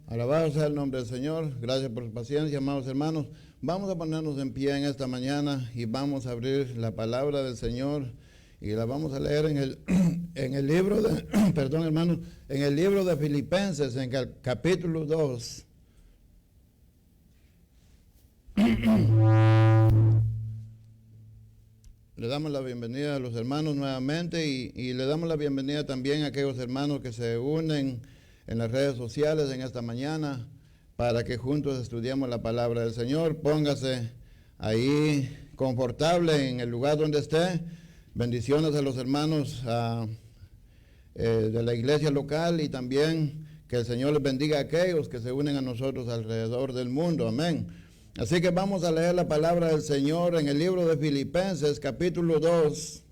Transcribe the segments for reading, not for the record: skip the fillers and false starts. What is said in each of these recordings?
Alabado sea el nombre del Señor. Gracias por su paciencia, amados hermanos. Vamos a ponernos en pie en esta mañana y vamos a abrir la palabra del Señor y la vamos a leer en el libro de, perdón hermanos, en el libro de Filipenses, en el capítulo 2. Le damos la bienvenida a los hermanos nuevamente y le damos la bienvenida también a aquellos hermanos que se unen en las redes sociales en esta mañana para que juntos estudiemos la palabra del Señor. Póngase ahí confortable en el lugar donde esté. Bendiciones a los hermanos de la iglesia local y también que el Señor les bendiga a aquellos que se unen a nosotros alrededor del mundo. Amén. Así que vamos a leer la palabra del Señor en el libro de Filipenses, capítulo 2,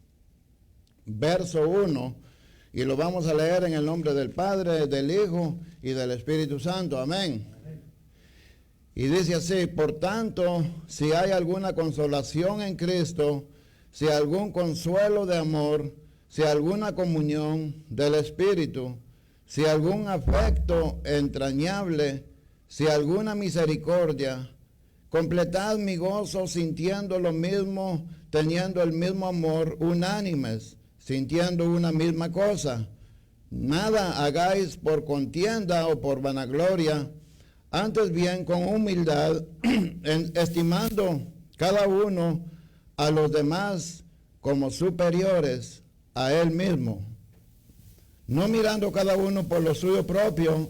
verso 1. Y lo vamos a leer en el nombre del Padre, del Hijo y del Espíritu Santo. Amén. Amén. Y dice así: por tanto, si hay alguna consolación en Cristo, si algún consuelo de amor, si alguna comunión del Espíritu, si algún afecto entrañable, si alguna misericordia, completad mi gozo sintiendo lo mismo, teniendo el mismo amor, unánimes, sintiendo una misma cosa. Nada hagáis por contienda o por vanagloria, antes bien con humildad, estimando cada uno a los demás como superiores a él mismo, no mirando cada uno por lo suyo propio,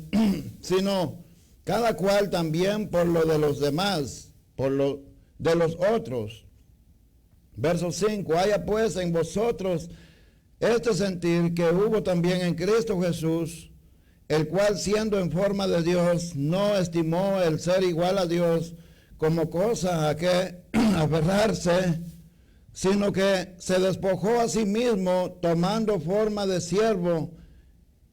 sino cada cual también por lo de los demás, por lo de los otros. Verso 5, haya pues en vosotros este sentir que hubo también en Cristo Jesús, el cual siendo en forma de Dios, no estimó el ser igual a Dios como cosa a que aferrarse, sino que se despojó a sí mismo, tomando forma de siervo,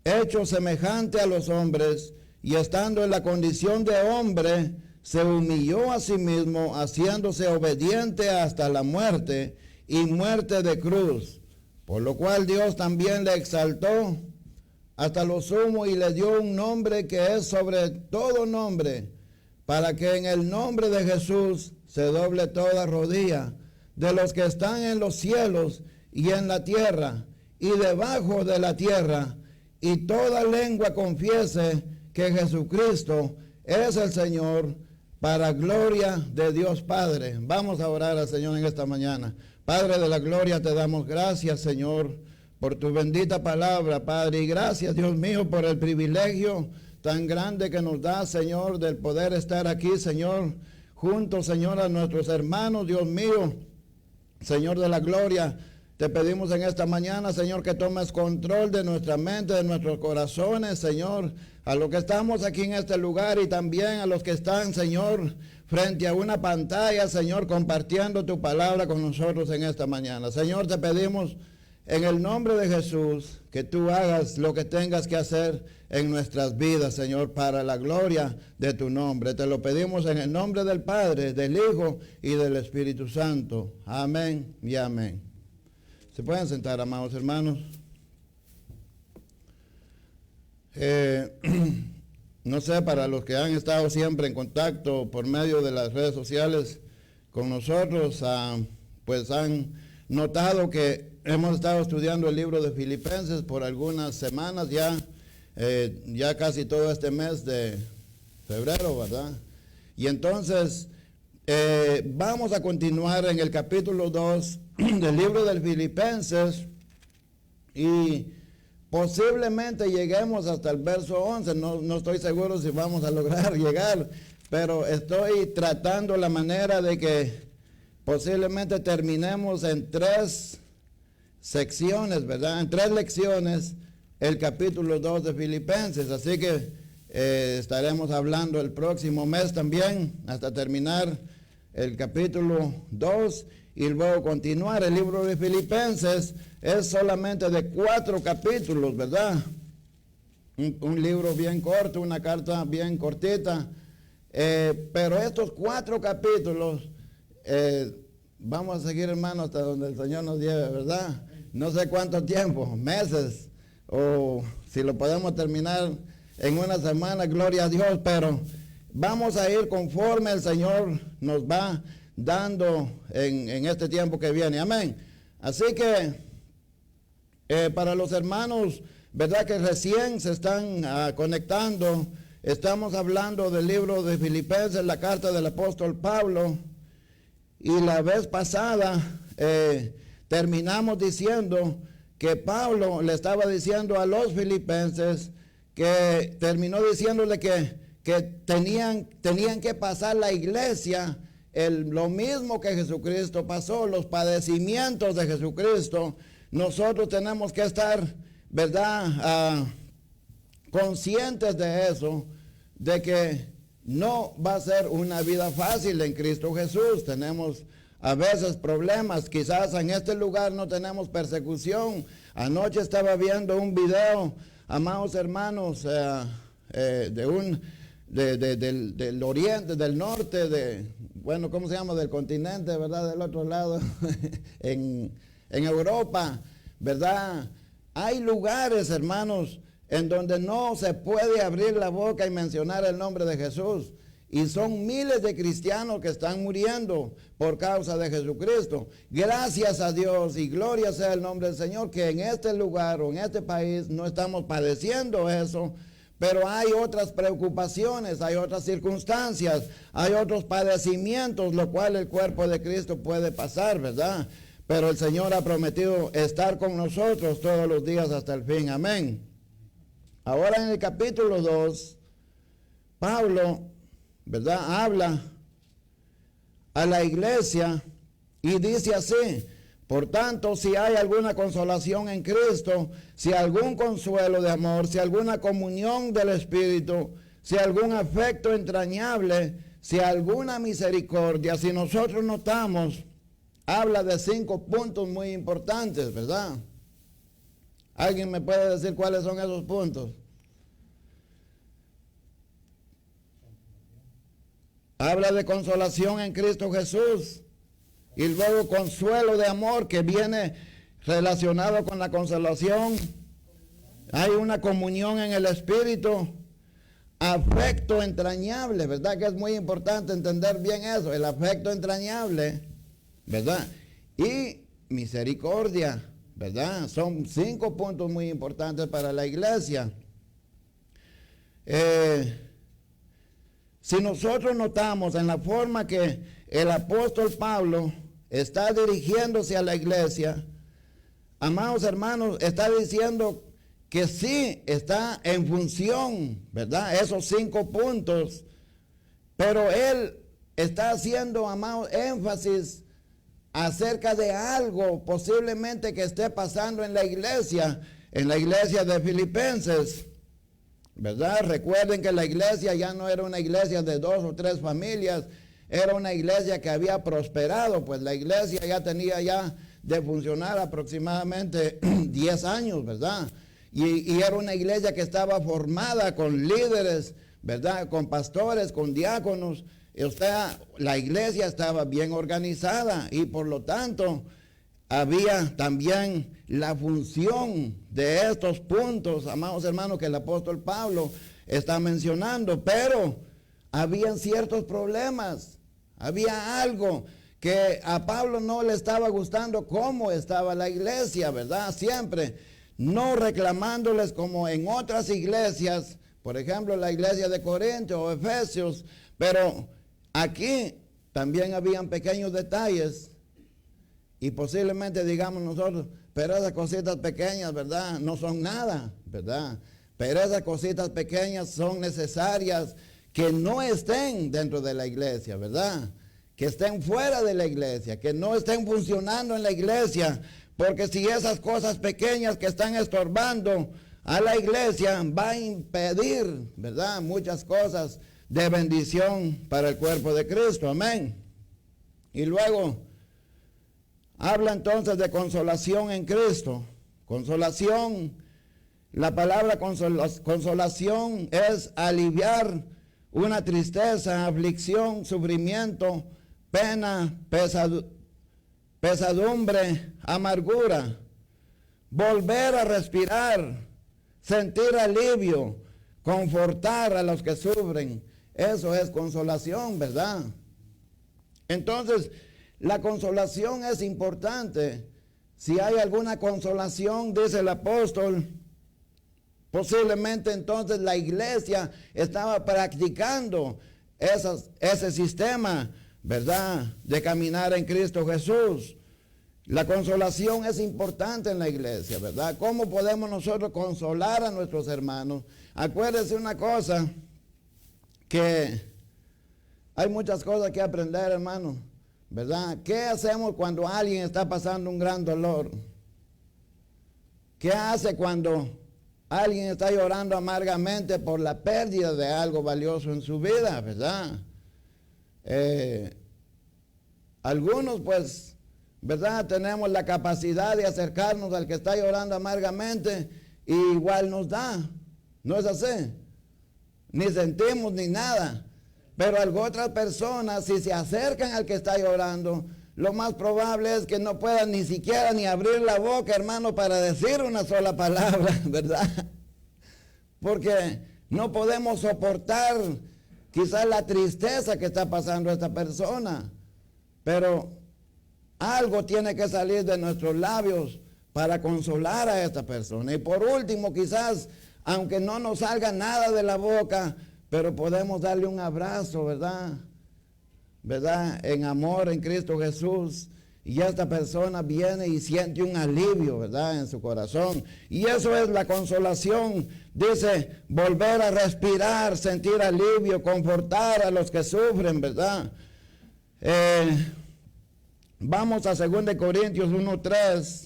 hecho semejante a los hombres, y estando en la condición de hombre, se humilló a sí mismo, haciéndose obediente hasta la muerte, y muerte de cruz. Por lo cual Dios también le exaltó hasta lo sumo y le dio un nombre que es sobre todo nombre, para que en el nombre de Jesús se doble toda rodilla, de los que están en los cielos y en la tierra y debajo de la tierra, y toda lengua confiese que Jesucristo es el Señor, para gloria de Dios Padre. Vamos a orar al Señor en esta mañana. Padre de la gloria, te damos gracias, Señor, por tu bendita palabra, Padre, y gracias, Dios mío, por el privilegio tan grande que nos da, Señor, del poder estar aquí, Señor, juntos, Señor, a nuestros hermanos, Dios mío, Señor de la gloria. Te pedimos en esta mañana, Señor, que tomes control de nuestra mente, de nuestros corazones, Señor, a los que estamos aquí en este lugar y también a los que están, Señor, frente a una pantalla, Señor, compartiendo tu palabra con nosotros en esta mañana. Señor, te pedimos en el nombre de Jesús, que tú hagas lo que tengas que hacer en nuestras vidas, Señor, para la gloria de tu nombre. Te lo pedimos en el nombre del Padre, del Hijo y del Espíritu Santo. Amén y amén. ¿Se pueden sentar, amados hermanos? No sé, para los que han estado siempre en contacto por medio de las redes sociales con nosotros, pues han notado que hemos estado estudiando el libro de Filipenses por algunas semanas ya casi todo este mes de febrero, ¿verdad? Y entonces vamos a continuar en el capítulo 2 del libro de Filipenses y posiblemente lleguemos hasta el verso 11, no estoy seguro si vamos a lograr llegar, pero estoy tratando la manera de que posiblemente terminemos en 3 secciones, ¿verdad? En 3 lecciones el capítulo 2 de Filipenses, así que estaremos hablando el próximo mes también hasta terminar el capítulo 2 y luego continuar. El libro de Filipenses es solamente de 4 capítulos, ¿verdad? Un libro bien corto, una carta bien cortita, pero estos 4 capítulos vamos a seguir, hermano, hasta donde el Señor nos lleve, ¿verdad? No sé cuánto tiempo, meses, o si lo podemos terminar en una semana, gloria a Dios, pero vamos a ir conforme el Señor nos va dando en este tiempo que viene, amén. Así que para los hermanos, ¿verdad?, que recién se están conectando, estamos hablando del libro de Filipenses, la carta del apóstol Pablo, y la vez pasada terminamos diciendo que Pablo le estaba diciendo a los filipenses, que terminó diciéndole que tenían que pasar la iglesia lo mismo que Jesucristo pasó, los padecimientos de Jesucristo. Nosotros tenemos que estar, ¿verdad?, conscientes de eso, de que no va a ser una vida fácil en Cristo Jesús. Tenemos a veces problemas, quizás en este lugar no tenemos persecución. Anoche estaba viendo un video, amados hermanos, del oriente, del norte, ¿cómo se llama? Del continente, ¿verdad? Del otro lado, en Europa, ¿verdad? Hay lugares, hermanos, en donde no se puede abrir la boca y mencionar el nombre de Jesús. Y son miles de cristianos que están muriendo por causa de Jesucristo. Gracias a Dios y gloria sea el nombre del Señor, que en este lugar o en este país no estamos padeciendo eso. Pero hay otras preocupaciones, hay otras circunstancias, hay otros padecimientos, lo cual el cuerpo de Cristo puede pasar, ¿verdad? Pero el Señor ha prometido estar con nosotros todos los días hasta el fin. Amén. Ahora en el capítulo 2, Pablo, ¿verdad?, habla a la iglesia y dice así: por tanto, si hay alguna consolación en Cristo, si algún consuelo de amor, si alguna comunión del Espíritu, si algún afecto entrañable, si alguna misericordia, si nosotros notamos, habla de 5 puntos muy importantes, ¿verdad? ¿Alguien me puede decir cuáles son esos puntos? Habla de consolación en Cristo Jesús. Y luego consuelo de amor, que viene relacionado con la consolación. Hay una comunión en el Espíritu. Afecto entrañable, ¿verdad? Que es muy importante entender bien eso. El afecto entrañable, ¿verdad? Y misericordia, ¿verdad? Son 5 puntos muy importantes para la iglesia. Si nosotros notamos en la forma que el apóstol Pablo está dirigiéndose a la iglesia, amados hermanos, está diciendo que sí está en función, ¿verdad?, esos 5 puntos, pero él está haciendo, amados, énfasis acerca de algo posiblemente que esté pasando en la iglesia de Filipenses, ¿verdad? Recuerden que la iglesia ya no era una iglesia de 2 o 3 familias, era una iglesia que había prosperado, pues la iglesia ya tenía de funcionar aproximadamente 10 años, ¿verdad? Y era una iglesia que estaba formada con líderes, ¿verdad? Con pastores, con diáconos. O sea, la iglesia estaba bien organizada y por lo tanto había también la función de estos puntos, amados hermanos, que el apóstol Pablo está mencionando, pero habían ciertos problemas, había algo que a Pablo no le estaba gustando cómo estaba la iglesia, ¿verdad? Siempre, no reclamándoles como en otras iglesias, por ejemplo la iglesia de Corinto o Efesios, pero aquí también habían pequeños detalles y posiblemente digamos nosotros, pero esas cositas pequeñas, ¿verdad? No son nada, ¿verdad? Pero esas cositas pequeñas son necesarias que no estén dentro de la iglesia, ¿verdad? Que estén fuera de la iglesia, que no estén funcionando en la iglesia, porque si esas cosas pequeñas que están estorbando a la iglesia va a impedir, ¿verdad? Muchas cosas de bendición para el cuerpo de Cristo, amén. Y luego habla entonces de consolación en Cristo. Consolación, la palabra consolación es aliviar una tristeza, aflicción, sufrimiento, pena, pesadumbre, amargura, volver a respirar, sentir alivio, confortar a los que sufren. Eso es consolación, ¿verdad? Entonces, la consolación es importante. Si hay alguna consolación, dice el apóstol, posiblemente entonces la iglesia estaba practicando ese sistema, ¿verdad?, de caminar en Cristo Jesús. La consolación es importante en la iglesia, ¿verdad? ¿Cómo podemos nosotros consolar a nuestros hermanos? Acuérdense una cosa, que hay muchas cosas que aprender, hermano, ¿verdad? ¿Qué hacemos cuando alguien está pasando un gran dolor? ¿Qué hace cuando alguien está llorando amargamente por la pérdida de algo valioso en su vida, ¿verdad? Algunos, pues, ¿verdad? Tenemos la capacidad de acercarnos al que está llorando amargamente y igual nos da. ¿No es así? Ni sentimos ni nada. Pero algunas otras personas, si se acercan al que está llorando, lo más probable es que no puedan ni siquiera ni abrir la boca, hermano, para decir una sola palabra, ¿verdad? Porque no podemos soportar quizás la tristeza que está pasando esta persona, pero algo tiene que salir de nuestros labios para consolar a esta persona. Y por último, quizás, aunque no nos salga nada de la boca, pero podemos darle un abrazo, ¿verdad? ¿Verdad? En amor en Cristo Jesús. Y esta persona viene y siente un alivio, ¿verdad? En su corazón. Y eso es la consolación. Dice, volver a respirar, sentir alivio, confortar a los que sufren, ¿verdad? Vamos a 2 Corintios 1:3.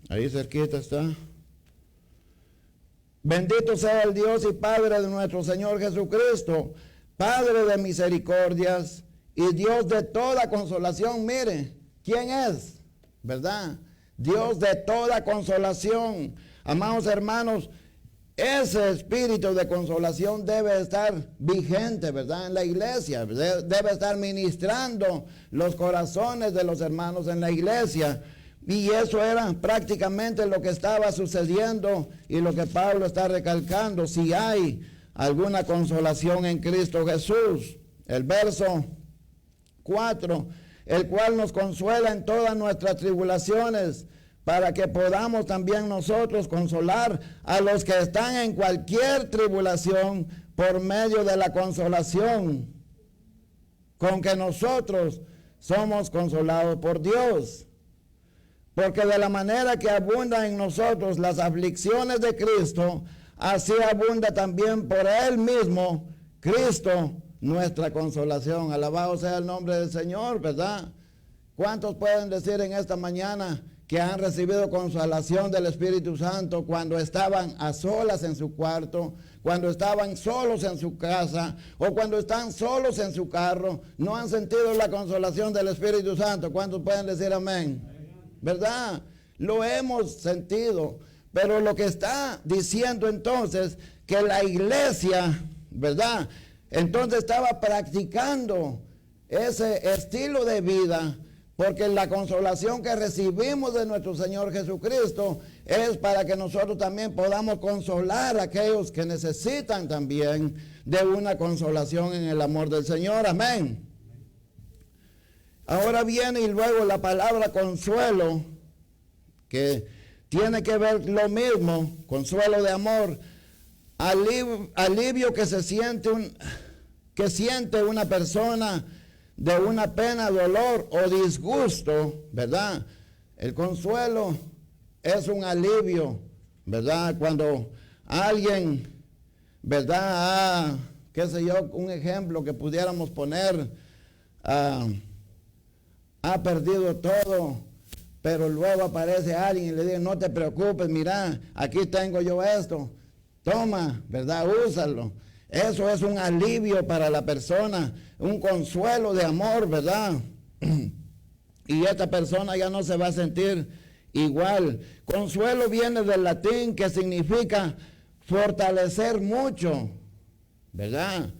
Ahí cerquita está. Bendito sea el Dios y Padre de nuestro Señor Jesucristo, Padre de misericordias y Dios de toda consolación. Mire, ¿quién es? ¿Verdad? Dios de toda consolación. Amados hermanos, ese espíritu de consolación debe estar vigente, ¿verdad? En la iglesia. Debe estar ministrando los corazones de los hermanos en la iglesia. Y eso era prácticamente lo que estaba sucediendo y lo que Pablo está recalcando. Si hay alguna consolación en Cristo Jesús. El verso 4, el cual nos consuela en todas nuestras tribulaciones, para que podamos también nosotros consolar a los que están en cualquier tribulación por medio de la consolación con que nosotros somos consolados por Dios. Porque de la manera que abundan en nosotros las aflicciones de Cristo, así abunda también por Él mismo, Cristo, nuestra consolación. Alabado sea el nombre del Señor, ¿verdad? ¿Cuántos pueden decir en esta mañana que han recibido consolación del Espíritu Santo cuando estaban a solas en su cuarto, cuando estaban solos en su casa o cuando están solos en su carro, no han sentido la consolación del Espíritu Santo? ¿Cuántos pueden decir amén? ¿Verdad? Lo hemos sentido, pero lo que está diciendo entonces que la iglesia, ¿verdad? Entonces estaba practicando ese estilo de vida, porque la consolación que recibimos de nuestro Señor Jesucristo es para que nosotros también podamos consolar a aquellos que necesitan también de una consolación en el amor del Señor. Amén. Ahora viene y luego la palabra consuelo, que tiene que ver lo mismo, consuelo de amor, alivio que siente una persona de una pena, dolor o disgusto, ¿verdad? El consuelo es un alivio, ¿verdad? Cuando alguien, ¿verdad? Qué sé yo, un ejemplo que pudiéramos poner, ha perdido todo, pero luego aparece alguien y le dice: no te preocupes, mira, aquí tengo yo esto, toma, ¿verdad? Úsalo. Eso es un alivio para la persona, un consuelo de amor, ¿verdad? Y esta persona ya no se va a sentir igual. Consuelo viene del latín, que significa fortalecer mucho, ¿verdad?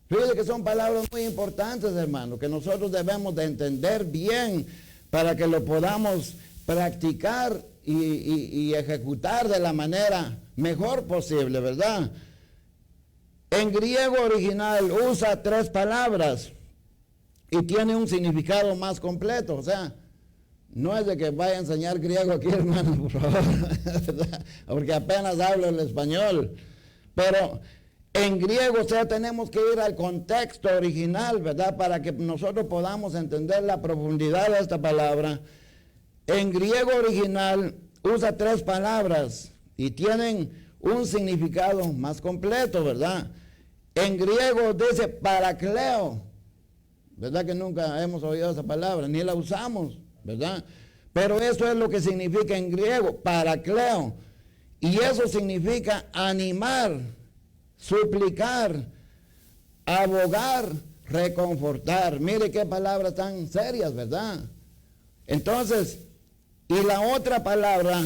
Fíjense que son palabras muy importantes, hermano, que nosotros debemos de entender bien para que lo podamos practicar y ejecutar de la manera mejor posible, ¿verdad? En griego original usa 3 palabras y tiene un significado más completo. O sea, no es de que vaya a enseñar griego aquí, hermano, por favor, ¿verdad? Porque apenas hablo el español. Pero en griego, o sea, tenemos que ir al contexto original, ¿verdad? Para que nosotros podamos entender la profundidad de esta palabra. En griego original usa 3 palabras y tienen un significado más completo, ¿verdad? En griego dice parakleo, ¿verdad? Que nunca hemos oído esa palabra, ni la usamos, ¿verdad? Pero eso es lo que significa en griego, parakleo. Y eso significa animar, suplicar, abogar, reconfortar. Mire qué palabras tan serias, ¿verdad? Entonces, y la otra palabra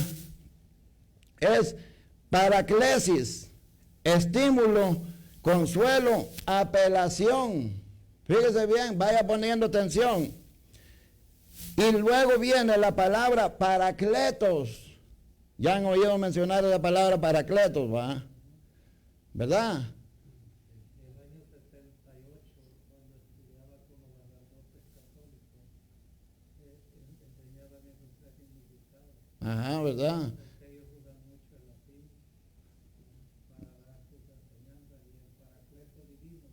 es paraclesis, estímulo, consuelo, apelación. Fíjese bien, vaya poniendo atención. Y luego viene la palabra paracletos. Ya han oído mencionar la palabra paracletos, ¿va? ¿Verdad? El año 78, cuando estudiaba como sacerdotes católicos, enseñaban esos 3 significados. Ajá, ¿verdad? Porque ellos usan mucho el latín para dar sus enseñanzas, y el paracleto divino,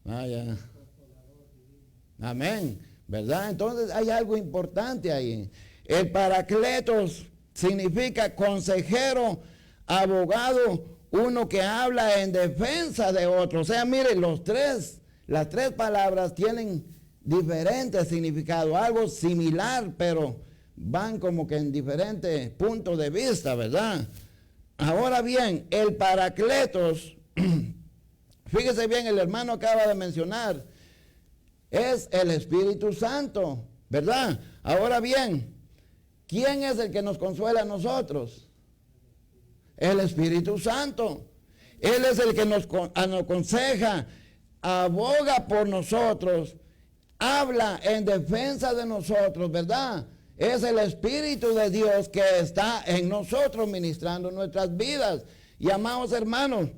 Ah, ya. el consolador divino. Amén, ¿verdad? Entonces hay algo importante ahí. El paracletos significa consejero, abogado, uno que habla en defensa de otro. O sea, mire, las tres palabras tienen diferentes significados, algo similar, pero van como que en diferentes puntos de vista, ¿verdad? Ahora bien, el paracletos, fíjese bien, el hermano acaba de mencionar, es el Espíritu Santo, ¿verdad? Ahora bien, ¿quién es el que nos consuela a nosotros? El Espíritu Santo. Él es el que nos aconseja, aboga por nosotros, habla en defensa de nosotros, ¿verdad? Es el Espíritu de Dios que está en nosotros ministrando nuestras vidas. Y amados hermanos,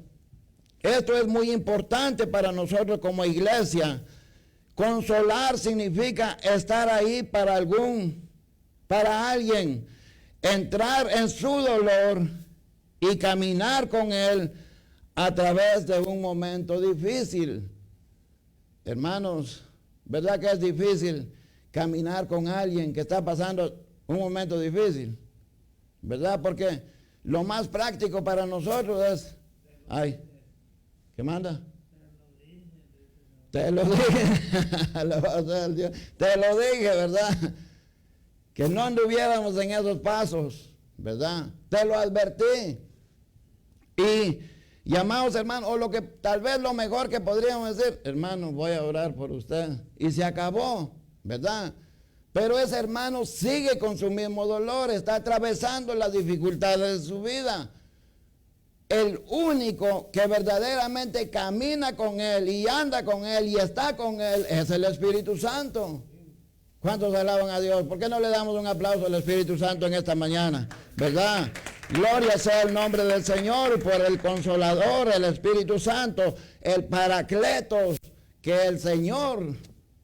esto es muy importante para nosotros como iglesia. Consolar significa estar ahí para alguien, entrar en su dolor y caminar con él a través de un momento difícil. Hermanos, ¿verdad que es difícil caminar con alguien que está pasando un momento difícil? ¿Verdad? Porque lo más práctico para nosotros es, ay, ¿qué manda? Te lo dije, te lo dije, ¿verdad? que no anduviéramos en esos pasos, ¿verdad? Te lo advertí. Y amados hermanos, o lo que tal vez lo mejor que podríamos decir, hermano, voy a orar por usted. Y se acabó, ¿verdad? Pero ese hermano sigue con su mismo dolor, está atravesando las dificultades de su vida. El único que verdaderamente camina con él y anda con él y está con él es el Espíritu Santo. ¿Cuántos alaban a Dios? ¿Por qué no le damos un aplauso al Espíritu Santo en esta mañana? ¿Verdad? Gloria sea el nombre del Señor por el Consolador, el Espíritu Santo, el Paracletos que el Señor,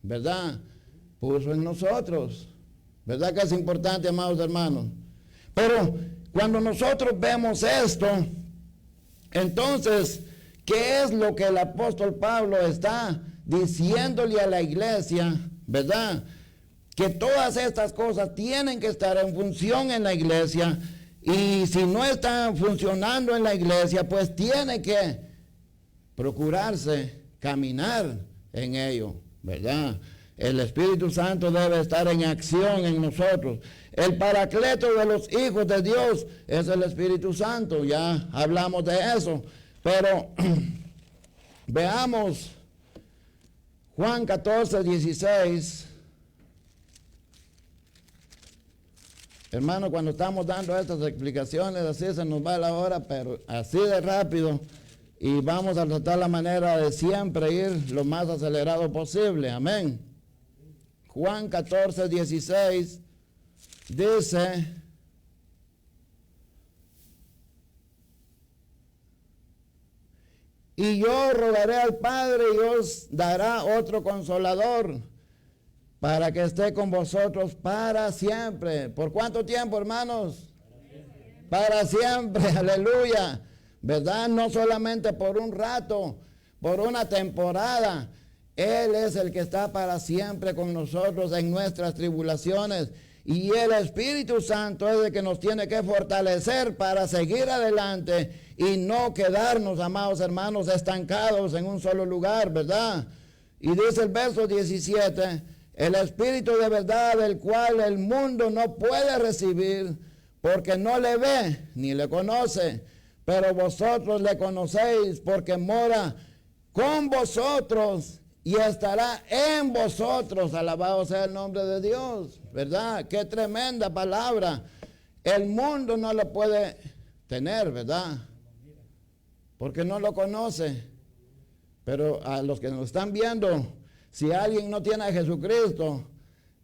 ¿verdad?, puso en nosotros. ¿Verdad que es importante, amados hermanos? Pero cuando nosotros vemos esto, entonces, ¿qué es lo que el apóstol Pablo está diciéndole a la iglesia? ¿Verdad? Que todas estas cosas tienen que estar en función en la iglesia, y si no están funcionando en la iglesia, pues tiene que procurarse caminar en ello, ¿verdad? El Espíritu Santo debe estar en acción en nosotros. El paracleto de los hijos de Dios es el Espíritu Santo, ya hablamos de eso, pero veamos Juan 14, 16. Hermano, cuando estamos dando estas explicaciones, así se nos va la hora, pero así de rápido, y vamos a tratar la manera de siempre ir lo más acelerado posible. Amén. Juan 14, 16 dice: y yo rogaré al Padre y os dará otro consolador, para que esté con vosotros para siempre. ¿Por cuánto tiempo, hermanos? Para siempre, aleluya. ¿Verdad? No solamente por un rato, por una temporada. Él es el que está para siempre con nosotros en nuestras tribulaciones. Y el Espíritu Santo es el que nos tiene que fortalecer para seguir adelante y no quedarnos, amados hermanos, estancados en un solo lugar, ¿verdad? Y dice el verso 17: el Espíritu de verdad, el cual el mundo no puede recibir, porque no le ve ni le conoce, pero vosotros le conocéis, porque mora con vosotros y estará en vosotros. Alabado sea el nombre de Dios, ¿verdad? Qué tremenda palabra. El mundo no lo puede tener, ¿verdad? Porque no lo conoce. Pero a los que nos están viendo, si alguien no tiene a Jesucristo,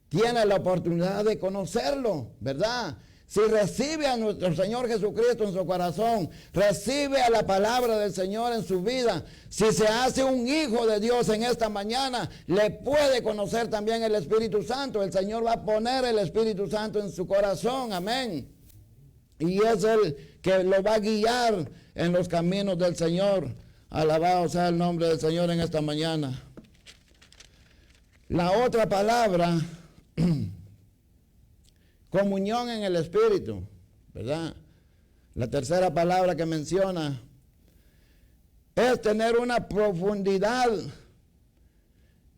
tiene la oportunidad de conocerlo, ¿verdad? Si recibe a nuestro Señor Jesucristo en su corazón, recibe a la palabra del Señor en su vida, si se hace un hijo de Dios en esta mañana, le puede conocer también el Espíritu Santo. El Señor va a poner el Espíritu Santo en su corazón, amén. Y es el que lo va a guiar en los caminos del Señor. Alabado sea el nombre del Señor en esta mañana. La otra palabra, comunión en el Espíritu, ¿verdad? La tercera palabra que menciona es tener una profundidad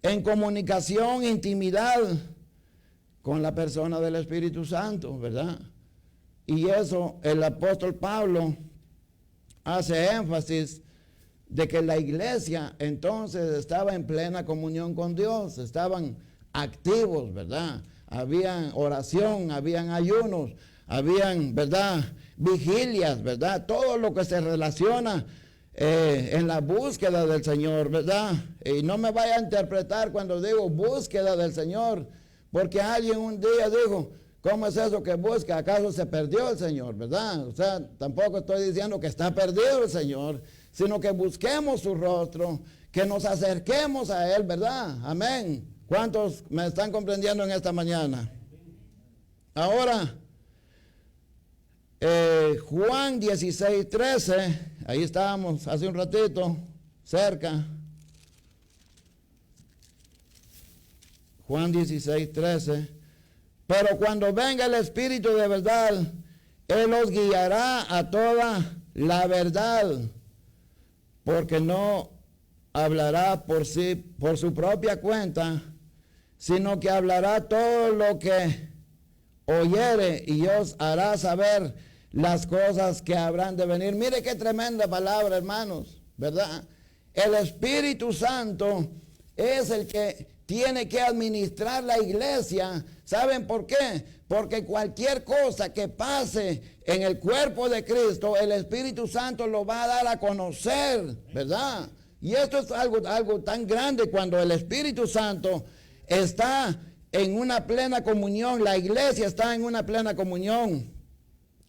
en comunicación, intimidad con la persona del Espíritu Santo, ¿verdad? Y eso el apóstol Pablo hace énfasis de que la iglesia entonces estaba en plena comunión con Dios, estaban activos, ¿verdad? Habían oración, habían ayunos, habían, ¿verdad?, vigilias, ¿verdad? Todo lo que se relaciona en la búsqueda del Señor, ¿verdad? Y no me vaya a interpretar cuando digo búsqueda del Señor, porque alguien un día dijo: ¿cómo es eso que busca? ¿Acaso se perdió el Señor, verdad? O sea, tampoco estoy diciendo que está perdido el Señor, sino que busquemos su rostro, que nos acerquemos a Él, ¿verdad? Amén. ¿Cuántos me están comprendiendo en esta mañana? Ahora, Juan 16, 13, ahí estábamos hace un ratito, cerca. Juan 16, 13. Pero cuando venga el Espíritu de verdad, Él os guiará a toda la verdad, porque no hablará por su propia cuenta, sino que hablará todo lo que oyere y os hará saber las cosas que habrán de venir. Mire qué tremenda palabra, hermanos, ¿verdad? El Espíritu Santo es el que tiene que administrar la iglesia. ¿Saben por qué? Porque cualquier cosa que pase en el cuerpo de Cristo, el Espíritu Santo lo va a dar a conocer, ¿verdad? Y esto es algo tan grande cuando el Espíritu Santo está en una plena comunión, la iglesia está en una plena comunión.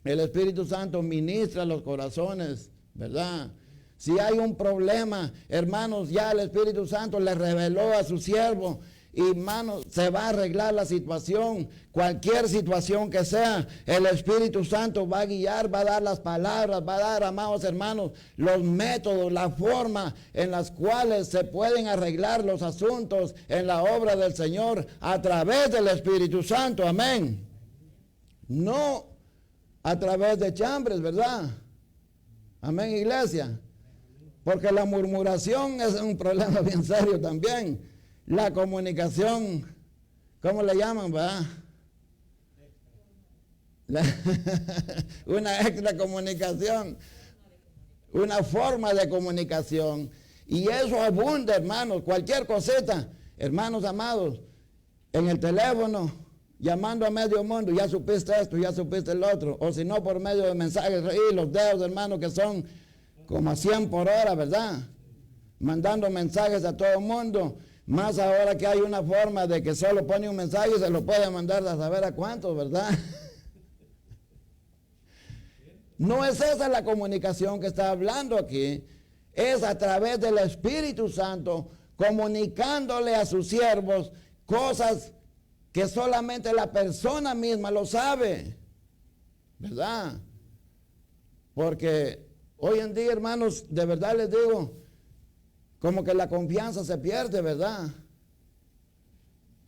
El Espíritu Santo ministra los corazones, ¿verdad? Si hay un problema, hermanos, ya el Espíritu Santo le reveló a su siervo, y hermanos, se va a arreglar la situación, cualquier situación que sea, el Espíritu Santo va a guiar, va a dar las palabras, va a dar, amados hermanos, los métodos, la forma en las cuales se pueden arreglar los asuntos en la obra del Señor a través del Espíritu Santo, amén. No a través de chambres, ¿verdad? Amén, iglesia. Porque la murmuración es un problema bien serio también. La comunicación, ¿cómo le llaman, va? Una extra comunicación, una forma de comunicación. Y eso abunda, hermanos, cualquier cosita, hermanos amados, en el teléfono, llamando a medio mundo, ya supiste esto, ya supiste el otro, o si no por medio de mensajes, y los dedos, hermanos, que son como a 100 por hora, ¿verdad? Mandando mensajes a todo el mundo, más ahora que hay una forma de que solo pone un mensaje y se lo puede mandar a saber a cuántos, ¿verdad? No es esa la comunicación que está hablando aquí, es a través del Espíritu Santo comunicándole a sus siervos cosas que solamente la persona misma lo sabe, ¿verdad? Porque hoy en día, hermanos, de verdad les digo, como que la confianza se pierde, ¿verdad?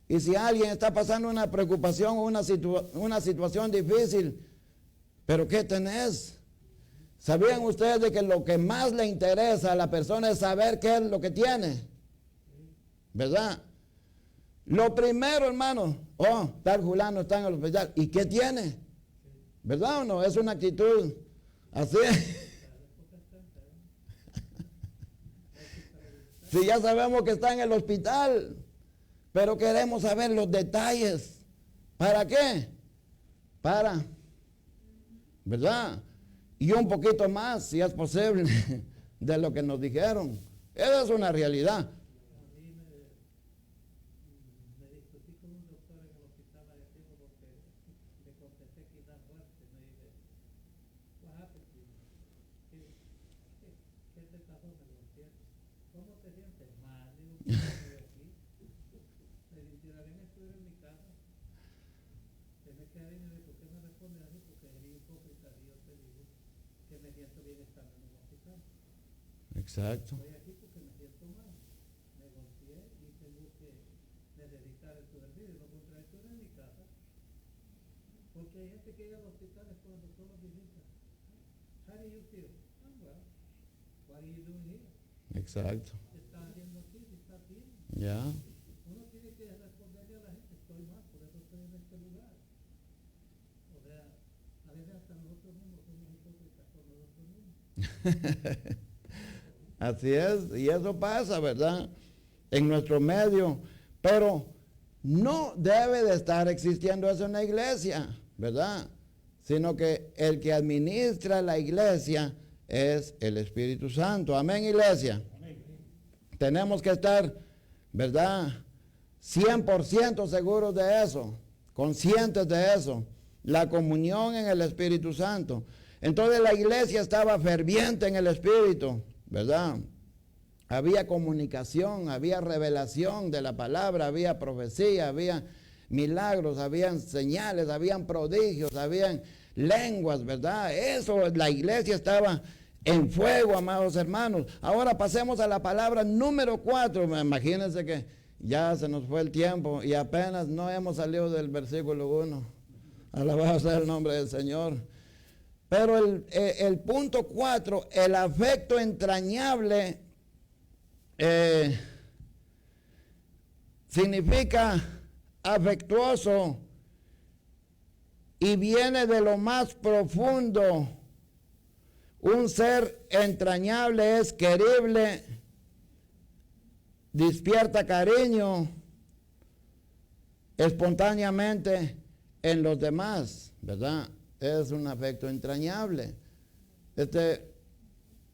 Y si alguien está pasando una preocupación o una situación difícil, ¿pero qué tenés? ¿Sabían ustedes de que lo que más le interesa a la persona es saber qué es lo que tiene? ¿Verdad? Lo primero, hermano, tal fulano está en el hospital, ¿y qué tiene? ¿Verdad o no? Es una actitud así. Si ya sabemos que está en el hospital, pero queremos saber los detalles. ¿Para qué? Para, ¿verdad? Y un poquito más, si es posible, de lo que nos dijeron. Esa es una realidad. Me discutí con un doctor en el hospital a decirlo porque le contesté que da fuerte. Me dice, what happened to you? ¿Qué te pasó? Me lo entiendo. ¿Cómo te sientes? Mal. Digo, ¿qué estoy aquí? Me dice, bien, estoy en mi casa. Se me queda bien y me dice, ¿por qué me respondes así? Porque eres hipócrita. Y yo te digo que me siento bien estando en un hospital. Exacto. Estoy aquí porque me siento mal. Me golpeé y tengo que necesitar el ejercicio. Lo contrario, estoy en mi casa. Porque hay gente que llega al hospital después cuando todos los visitas. How do you feel? Oh, well, what are you doing here? Exacto. ¿Qué estás haciendo aquí? Si estás bien. Ya. Uno tiene que responderle a la gente, estoy mal, por eso estoy en este lugar. O sea, a veces hasta nosotros mismos somos hipócritas con nosotros mismos. Así es, y eso pasa, ¿verdad? En nuestro medio, pero no debe de estar existiendo eso en la iglesia, ¿verdad? Sino que el que administra la iglesia es el Espíritu Santo. Amén, iglesia. Amén. Tenemos que estar, ¿verdad? 100% seguros de eso, conscientes de eso. La comunión en el Espíritu Santo. Entonces la iglesia estaba ferviente en el Espíritu, ¿verdad? Había comunicación, había revelación de la palabra, había profecía, había milagros, habían señales, habían prodigios, habían lenguas, ¿verdad? Eso, la iglesia estaba en fuego, amados hermanos. Ahora pasemos a la palabra número 4. Imagínense que ya se nos fue el tiempo y apenas no hemos salido del versículo 1. Alabado sea el nombre del Señor. Pero el punto 4, el afecto entrañable, significa afectuoso, y viene de lo más profundo. Un ser entrañable es querible, despierta cariño espontáneamente en los demás, ¿verdad? Es un afecto entrañable.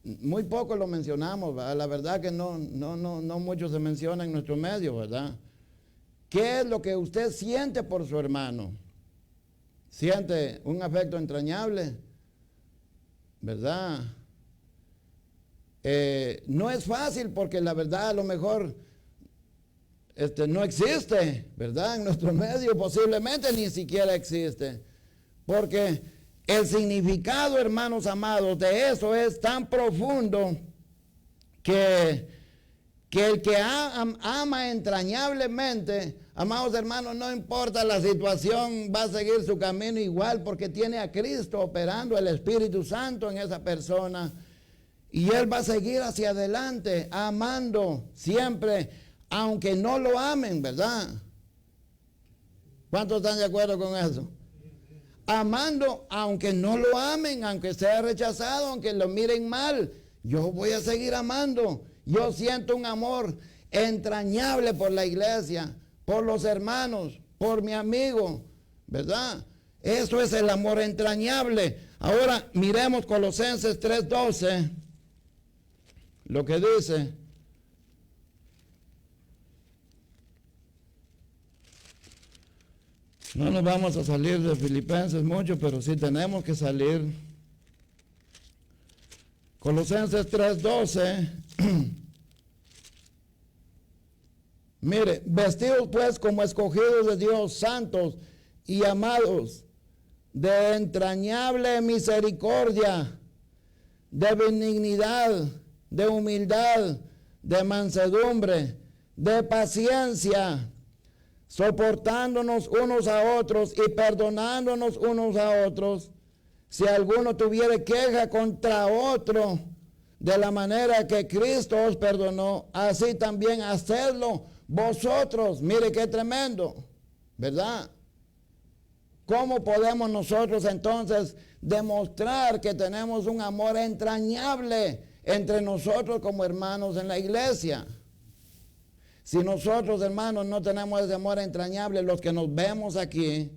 Muy poco lo mencionamos, ¿verdad? La verdad que no mucho se menciona en nuestro medio, ¿verdad? ¿Qué es lo que usted siente por su hermano? ¿Siente un afecto entrañable? ¿Verdad? No es fácil porque la verdad a lo mejor no existe, ¿verdad? En nuestro medio posiblemente ni siquiera existe. Porque el significado, hermanos amados, de eso es tan profundo que el que ama entrañablemente, amados hermanos, no importa la situación, va a seguir su camino igual porque tiene a Cristo operando, el Espíritu Santo en esa persona. Y él va a seguir hacia adelante, amando siempre, aunque no lo amen, ¿verdad? ¿Cuántos están de acuerdo con eso? Amando, aunque no lo amen, aunque sea rechazado, aunque lo miren mal, yo voy a seguir amando. Yo siento un amor entrañable por la iglesia, por los hermanos, por mi amigo, ¿verdad? Eso es el amor entrañable. Ahora miremos Colosenses 3:12, lo que dice. No nos vamos a salir de Filipenses mucho, pero sí tenemos que salir. Colosenses 3:12. Mire, vestidos pues como escogidos de Dios, santos y amados, de entrañable misericordia, de benignidad, de humildad, de mansedumbre, de paciencia, soportándonos unos a otros y perdonándonos unos a otros, si alguno tuviere queja contra otro, de la manera que Cristo os perdonó, así también hacedlo vosotros. Mire qué tremendo, ¿verdad? ¿Cómo podemos nosotros entonces demostrar que tenemos un amor entrañable entre nosotros como hermanos en la iglesia? Si nosotros, hermanos, no tenemos ese amor entrañable, los que nos vemos aquí,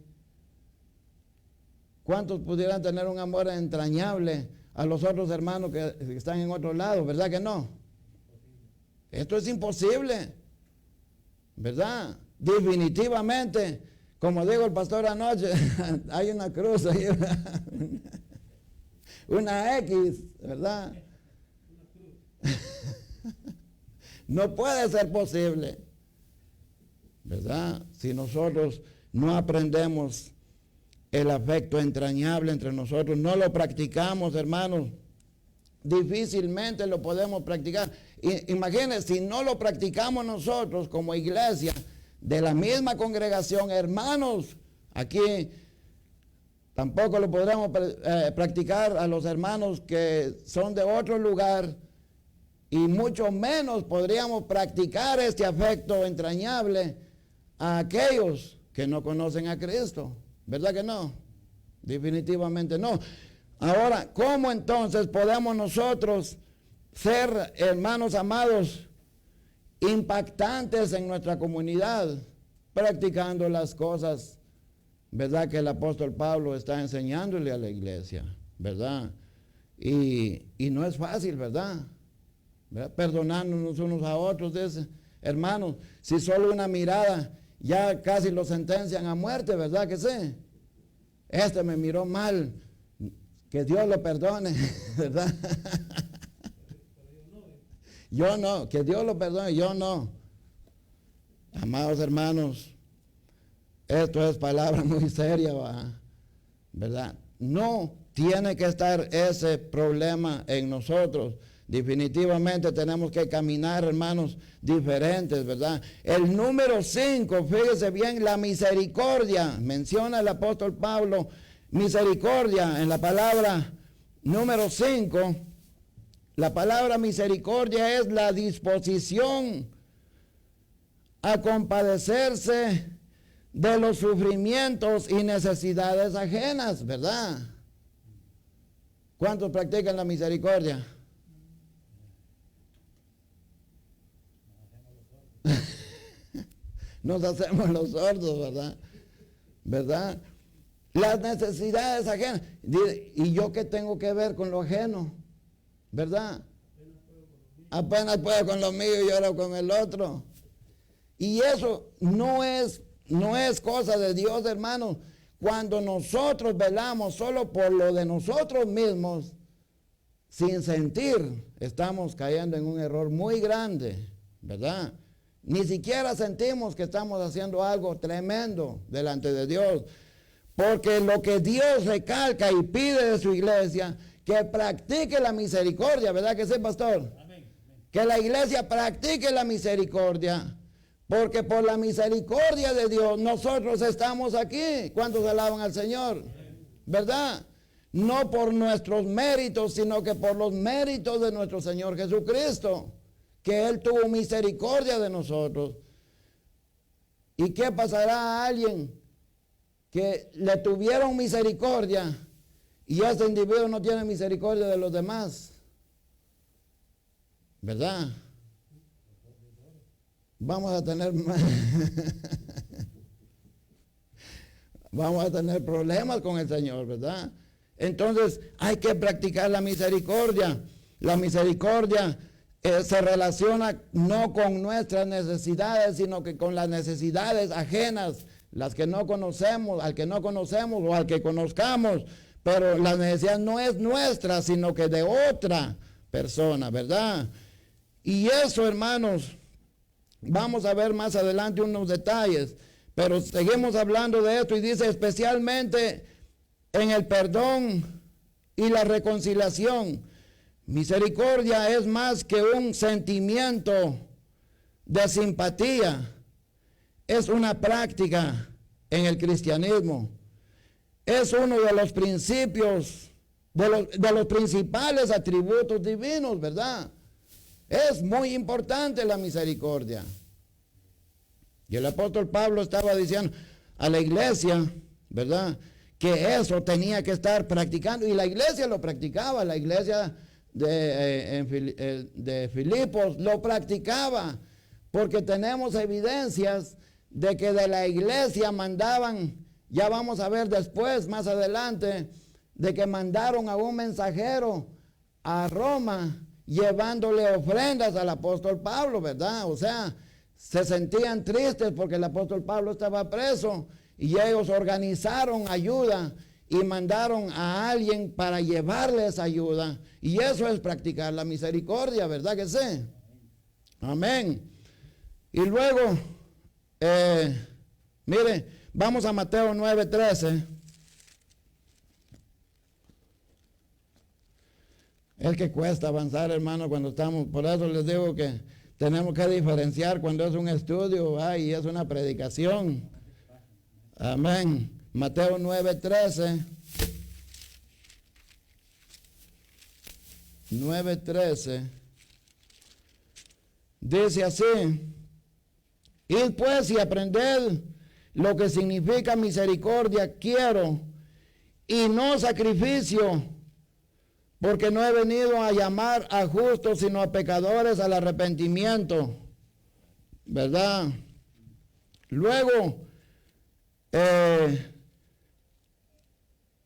¿cuántos pudieran tener un amor entrañable a los otros hermanos que están en otro lado? ¿Verdad que no? Esto es imposible, ¿verdad? Definitivamente, como dijo el pastor anoche, hay una cruz ahí, una X, ¿verdad? No puede ser posible, ¿verdad? Si nosotros no aprendemos el afecto entrañable entre nosotros, no lo practicamos, hermanos, difícilmente lo podemos practicar. Imagínense, si no lo practicamos nosotros como iglesia de la misma congregación, hermanos, aquí tampoco lo podremos practicar a los hermanos que son de otro lugar, y mucho menos podríamos practicar este afecto entrañable a aquellos que no conocen a Cristo. ¿Verdad que no? Definitivamente no. Ahora, ¿cómo entonces podemos nosotros ser, hermanos amados, impactantes en nuestra comunidad? Practicando las cosas, ¿verdad?, que el apóstol Pablo está enseñándole a la iglesia, ¿verdad? Y no es fácil, ¿verdad? Perdonándonos unos a otros. Hermanos, si solo una mirada ya casi lo sentencian a muerte, ¿verdad que sí? Este me miró mal, que Dios lo perdone, ¿verdad? Yo no, que Dios lo perdone, yo no. Amados hermanos, esto es palabra muy seria, ¿verdad? No tiene que estar ese problema en nosotros. Definitivamente tenemos que caminar, hermanos, diferentes, ¿verdad? El número 5, fíjese bien, la misericordia. Menciona el apóstol Pablo misericordia en la palabra número 5. La palabra misericordia es la disposición a compadecerse de los sufrimientos y necesidades ajenas, ¿verdad? ¿Cuántos practican la misericordia? Nos hacemos los sordos, ¿verdad? ¿Verdad? Las necesidades ajenas. ¿Y yo qué tengo que ver con lo ajeno? ¿Verdad? Apenas puedo con lo mío y ahora con el otro. Y eso no es cosa de Dios, hermanos. Cuando nosotros velamos solo por lo de nosotros mismos, sin sentir, estamos cayendo en un error muy grande, ¿verdad? Ni siquiera sentimos que estamos haciendo algo tremendo delante de Dios. Porque lo que Dios recalca y pide de su iglesia, que practique la misericordia, ¿verdad que sí, pastor? Amén. Que la iglesia practique la misericordia. Porque por la misericordia de Dios nosotros estamos aquí. ¿Cuántos alaban al Señor? ¿Verdad? No por nuestros méritos, sino que por los méritos de nuestro Señor Jesucristo. Que Él tuvo misericordia de nosotros. ¿Y qué pasará a alguien que le tuvieron misericordia y ese individuo no tiene misericordia de los demás? ¿Verdad? Vamos a tener vamos a tener problemas con el Señor, ¿verdad? Entonces hay que practicar la misericordia. La misericordia se relaciona no con nuestras necesidades, sino que con las necesidades ajenas, las que no conocemos, al que no conocemos o al que conozcamos, pero la necesidad no es nuestra, sino que de otra persona, ¿verdad? Y eso, hermanos, vamos a ver más adelante unos detalles, pero seguimos hablando de esto y dice especialmente en el perdón y la reconciliación. Misericordia es más que un sentimiento de simpatía, es una práctica en el cristianismo, es uno de los principios, de los principales atributos divinos, ¿verdad? Es muy importante la misericordia. Y el apóstol Pablo estaba diciendo a la iglesia, ¿verdad?, que eso tenía que estar practicando, y la iglesia lo practicaba, la iglesia de Filipos lo practicaba, porque tenemos evidencias de que de la iglesia mandaban, ya vamos a ver después, más adelante, de que mandaron a un mensajero a Roma llevándole ofrendas al apóstol Pablo, ¿verdad? O sea, se sentían tristes porque el apóstol Pablo estaba preso y ellos organizaron ayuda y mandaron a alguien para llevarles ayuda. Y eso es practicar la misericordia, ¿verdad que sí? Amén. Y luego, mire, vamos a Mateo 9:13. Es que cuesta avanzar, hermano, cuando estamos, por eso les digo que tenemos que diferenciar cuando es un estudio y es una predicación. Amén. Mateo 9:13. 9:13. Dice así: id pues y aprended lo que significa misericordia quiero, y no sacrificio, porque no he venido a llamar a justos, sino a pecadores al arrepentimiento. ¿Verdad? Luego,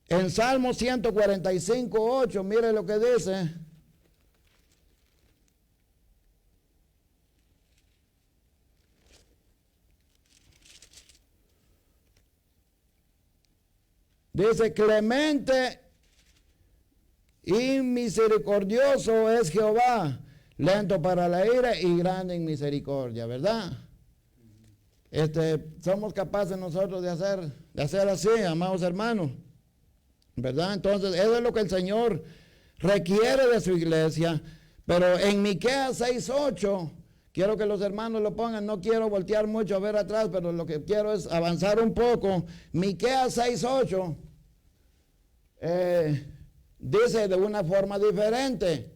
en Salmo 145:8, mire lo que dice. Dice: clemente y misericordioso es Jehová, lento para la ira y grande en misericordia, ¿verdad? Somos capaces nosotros de hacer así, amados hermanos, ¿verdad? Entonces, eso es lo que el Señor requiere de su iglesia. Pero en Miqueas 6:8, quiero que los hermanos lo pongan, no quiero voltear mucho a ver atrás, pero lo que quiero es avanzar un poco. Miqueas 6:8 dice de una forma diferente: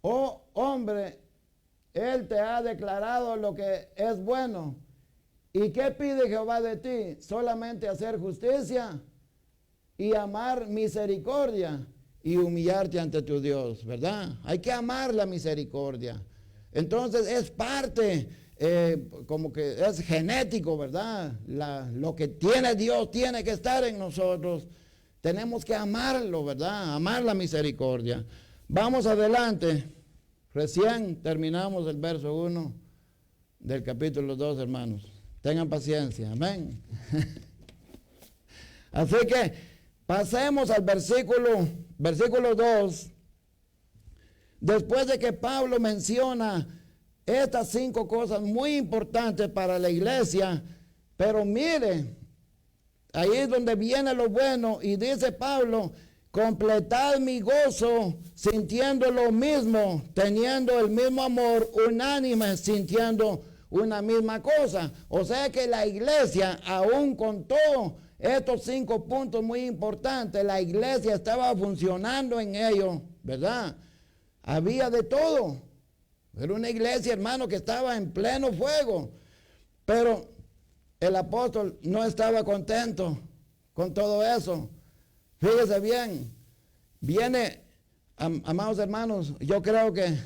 oh hombre, Él te ha declarado lo que es bueno, ¿Y qué pide Jehová de ti? Solamente hacer justicia y amar misericordia y humillarte ante tu Dios, ¿verdad? Hay que amar la misericordia. Entonces es parte, como que es genético, ¿verdad? Lo que tiene Dios tiene que estar en nosotros. Tenemos que amarlo, ¿verdad? Amar la misericordia. Vamos adelante. Recién terminamos el verso 1 del capítulo 2, hermanos. Tengan paciencia, amén. Así que pasemos al versículo 2. Después de que Pablo menciona estas 5 cosas muy importantes para la iglesia, pero mire, ahí es donde viene lo bueno, y dice Pablo: completad mi gozo sintiendo lo mismo, teniendo el mismo amor, unánime, sintiendo una misma cosa. O sea que la iglesia, aún con todo estos 5 puntos muy importantes, la iglesia estaba funcionando en ello, ¿verdad? Había de todo. Era una iglesia, hermano, que estaba en pleno fuego. Pero el apóstol no estaba contento con todo eso. Fíjese bien, viene, amados hermanos, yo creo que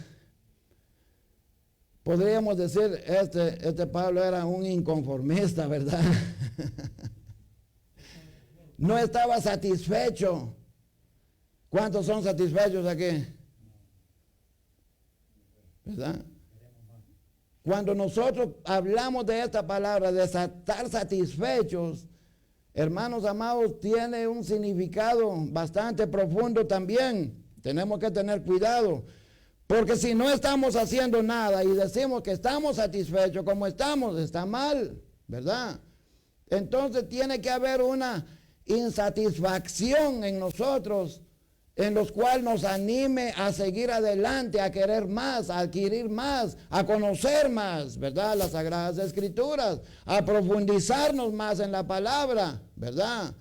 podríamos decir, este Pablo era un inconformista, ¿verdad? No estaba satisfecho. ¿Cuántos son satisfechos aquí? ¿Verdad? Cuando nosotros hablamos de esta palabra, de estar satisfechos, hermanos amados, tiene un significado bastante profundo también. Tenemos que tener cuidado, porque si no estamos haciendo nada y decimos que estamos satisfechos como estamos, está mal, ¿verdad? Entonces tiene que haber una insatisfacción en nosotros, en los cuales nos anime a seguir adelante, a querer más, a adquirir más, a conocer más, ¿verdad? Las Sagradas Escrituras, a profundizarnos más en la palabra, ¿verdad?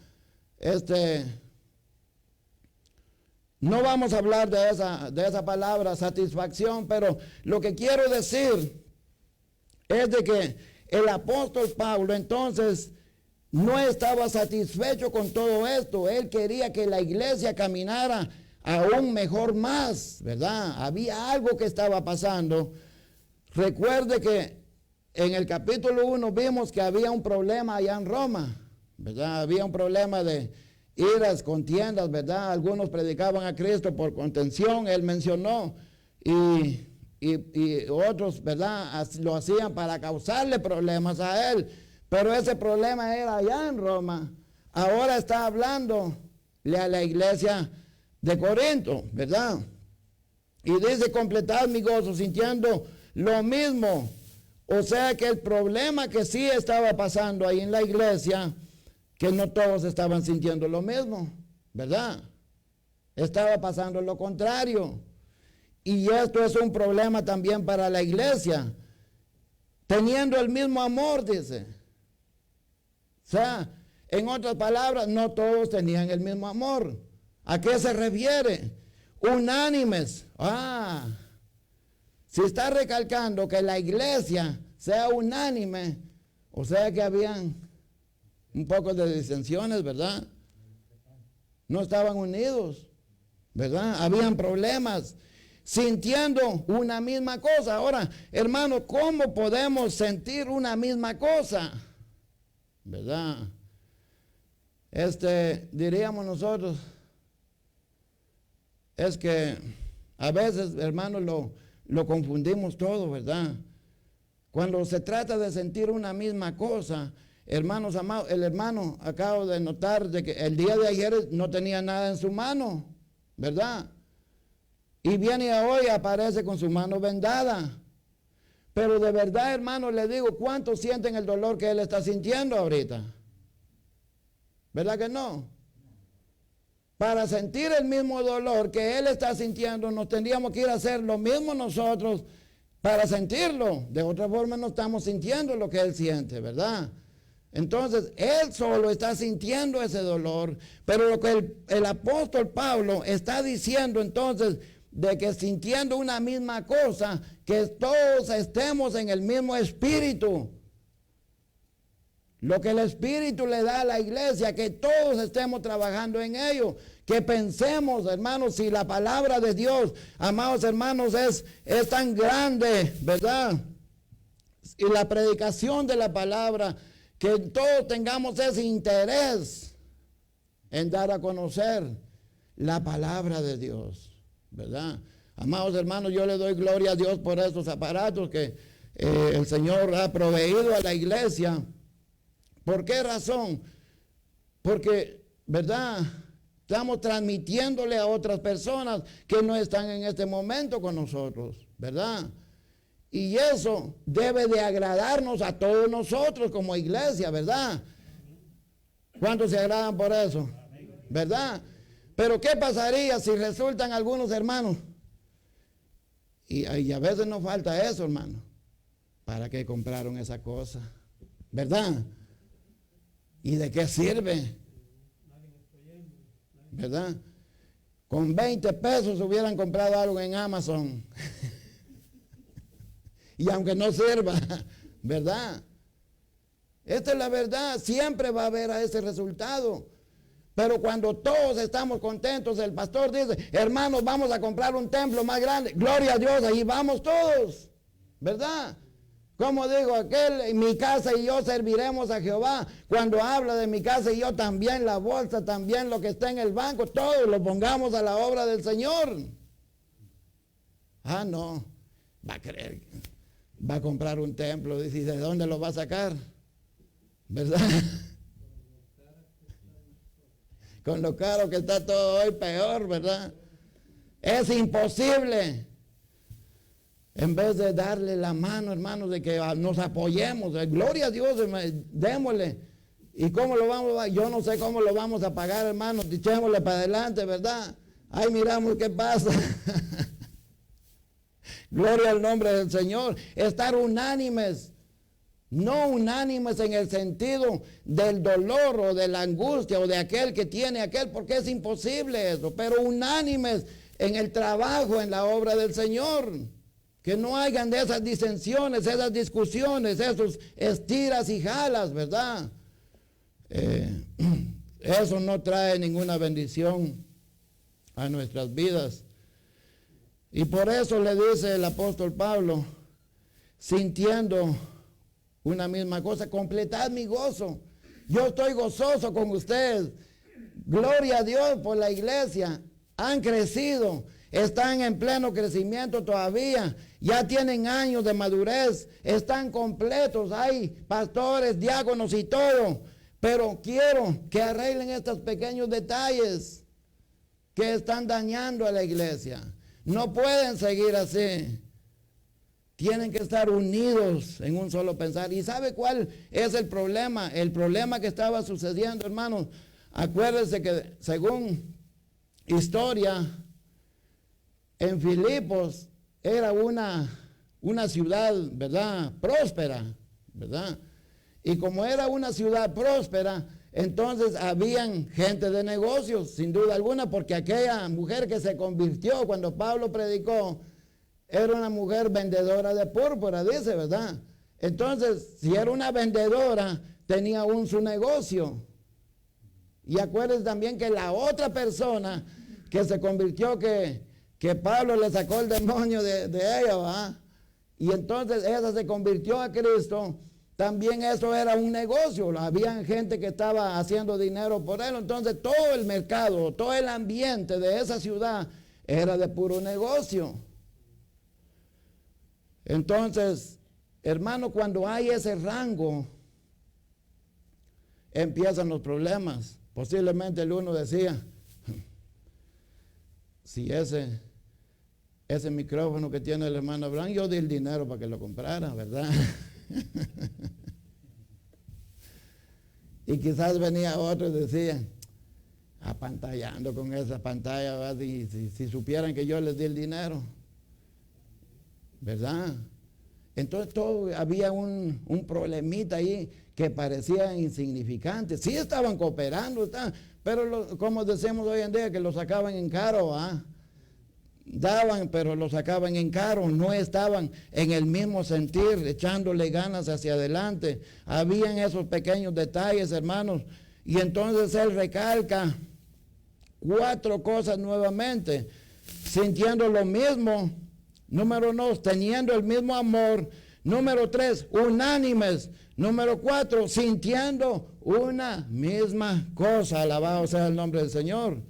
No vamos a hablar de esa palabra satisfacción, pero lo que quiero decir es de que el apóstol Pablo entonces no estaba satisfecho con todo esto. Él quería que la iglesia caminara aún mejor más, ¿verdad? Había algo que estaba pasando. Recuerde que en el capítulo 1 vimos que había un problema allá en Roma, ¿verdad? Había un problema de iras, contiendas, ¿verdad? Algunos predicaban a Cristo por contención, él mencionó, y otros, ¿verdad? Lo hacían para causarle problemas a él. Pero ese problema era allá en Roma. Ahora está hablándole a la iglesia de Corinto, ¿verdad? Y dice: completad mi gozo sintiendo lo mismo. O sea que el problema que sí estaba pasando ahí en la iglesia, que no todos estaban sintiendo lo mismo, ¿verdad? Estaba pasando lo contrario. Y esto es un problema también para la iglesia. Teniendo el mismo amor, dice. O sea, en otras palabras, no todos tenían el mismo amor. ¿A qué se refiere? Unánimes. Si está recalcando que la iglesia sea unánime, o sea que habían un poco de disensiones, ¿verdad? No estaban unidos, ¿verdad? Habían problemas, sintiendo una misma cosa. Ahora, hermano, ¿cómo podemos sentir una misma cosa? ¿Verdad? Diríamos nosotros, es que a veces, hermanos, lo confundimos todo, ¿verdad? Cuando se trata de sentir una misma cosa, hermanos amados, el hermano acabo de notar de que el día de ayer no tenía nada en su mano, ¿verdad? Y viene hoy, aparece con su mano vendada. Pero de verdad, hermano, le digo, ¿cuántos sienten el dolor que él está sintiendo ahorita? ¿Verdad que no? Para sentir el mismo dolor que él está sintiendo, nos tendríamos que ir a hacer lo mismo nosotros para sentirlo. De otra forma no estamos sintiendo lo que él siente, ¿verdad? Entonces, él solo está sintiendo ese dolor. Pero lo que el apóstol Pablo está diciendo entonces, de que sintiendo una misma cosa, que todos estemos en el mismo espíritu. Lo que el Espíritu le da a la iglesia, que todos estemos trabajando en ello. Que pensemos, hermanos, si la palabra de Dios, amados hermanos, es tan grande, ¿verdad? Y la predicación de la palabra, que todos tengamos ese interés en dar a conocer la palabra de Dios, ¿verdad? Amados hermanos, yo le doy gloria a Dios por estos aparatos que el Señor ha proveído a la iglesia. ¿Por qué razón? Porque, ¿verdad? Estamos transmitiéndole a otras personas que no están en este momento con nosotros, ¿verdad? Y eso debe de agradarnos a todos nosotros como iglesia, ¿verdad? ¿Cuántos se agradan por eso? ¿Verdad? Pero ¿qué pasaría si resultan algunos hermanos? Y a veces nos falta eso, hermano. ¿Para qué compraron esa cosa? ¿Verdad? ¿Y de qué sirve? ¿Verdad? Con 20 pesos hubieran comprado algo en Amazon. Y aunque no sirva, ¿verdad? Esta es la verdad, siempre va a haber a ese resultado. Pero cuando todos estamos contentos, el pastor dice, hermanos, vamos a comprar un templo más grande. Gloria a Dios, ahí vamos todos, ¿verdad? Como digo, mi casa y yo serviremos a Jehová. Cuando habla de mi casa y yo, también la bolsa, también lo que está en el banco, todo lo pongamos a la obra del Señor. Ah, no, va a creer, va a comprar un templo, dice, ¿de dónde lo va a sacar? ¿Verdad? Con lo caro que está todo hoy, peor, ¿verdad? Es imposible. En vez de darle la mano, hermanos, de que nos apoyemos, gloria a Dios, démosle. ¿Y cómo lo vamos a? Yo no sé cómo lo vamos a pagar, hermanos, echémosle para adelante, ¿verdad? Ahí miramos qué pasa. Gloria al nombre del Señor. Estar unánimes, no unánimes en el sentido del dolor o de la angustia o de aquel que tiene aquel, porque es imposible eso, pero unánimes en el trabajo, en la obra del Señor. Que no hayan de esas disensiones, esas discusiones, esos estiras y jalas, ¿verdad? Eso no trae ninguna bendición a nuestras vidas. Y por eso le dice el apóstol Pablo, sintiendo una misma cosa, completad mi gozo. Yo estoy gozoso con ustedes. Gloria a Dios por la iglesia. Han crecido. Están en pleno crecimiento todavía, ya tienen años de madurez, están completos, hay pastores, diáconos y todo, pero quiero que arreglen estos pequeños detalles que están dañando a la iglesia. No pueden seguir así, tienen que estar unidos en un solo pensar. ¿Y sabe cuál es el problema? El problema que estaba sucediendo, hermanos, acuérdense que según historia, en Filipos era una ciudad, ¿verdad? Próspera, ¿verdad? Y como era una ciudad próspera, entonces habían gente de negocios, sin duda alguna, porque aquella mujer que se convirtió cuando Pablo predicó, era una mujer vendedora de púrpura, dice, ¿verdad? Entonces, si era una vendedora, tenía su negocio. Y acuérdense también que la otra persona que se convirtió, que Pablo le sacó el demonio de ella, ¿verdad? Y entonces esa se convirtió a Cristo. También eso era un negocio. Había gente que estaba haciendo dinero por él. Entonces todo el mercado, todo el ambiente de esa ciudad era de puro negocio. Entonces, hermano, cuando hay ese rango, empiezan los problemas. Posiblemente el uno decía, si ese micrófono que tiene el hermano Abraham, yo di el dinero para que lo comprara, ¿verdad? Y quizás venía otro y decía, apantallando con esa pantalla, ¿verdad? Si supieran que yo les di el dinero, ¿verdad? Entonces todo, había un problemita ahí que parecía insignificante. Sí estaban cooperando, pero como decimos hoy en día, que lo sacaban en caro, ¿ah? daban, pero lo sacaban en caro, no estaban en el mismo sentir, echándole ganas hacia adelante. Habían esos pequeños detalles, hermanos, y entonces él recalca 4 cosas nuevamente: sintiendo lo mismo, número 2, teniendo el mismo amor, número 3, unánimes, número 4, sintiendo una misma cosa. Alabado sea el nombre del Señor.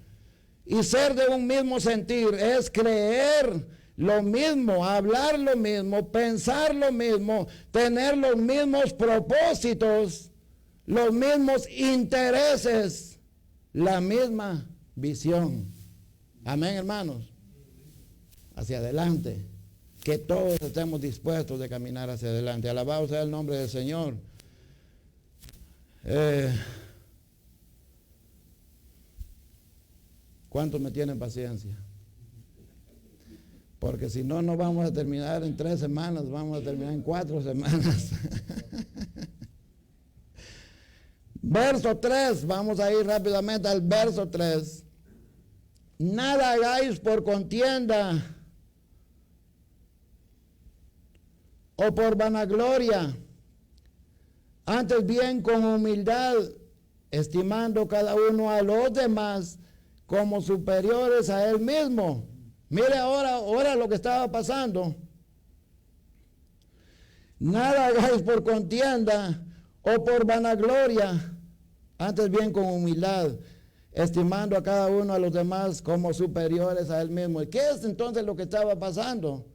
Y ser de un mismo sentir es creer lo mismo, hablar lo mismo, pensar lo mismo, tener los mismos propósitos, los mismos intereses, la misma visión. Amén, hermanos. Hacia adelante. Que todos estemos dispuestos de caminar hacia adelante. Alabado sea el nombre del Señor. ¿Cuántos me tienen paciencia? Porque si no, no vamos a terminar en 3 semanas, vamos a terminar en 4 semanas. Verso 3, vamos a ir rápidamente al verso 3. Nada hagáis por contienda o por vanagloria, antes bien con humildad, estimando cada uno a los demás como superiores a él mismo. Mire ahora lo que estaba pasando. Nada hagáis por contienda o por vanagloria, antes bien con humildad, estimando a cada uno a los demás como superiores a él mismo. ¿Y qué es entonces lo que estaba pasando?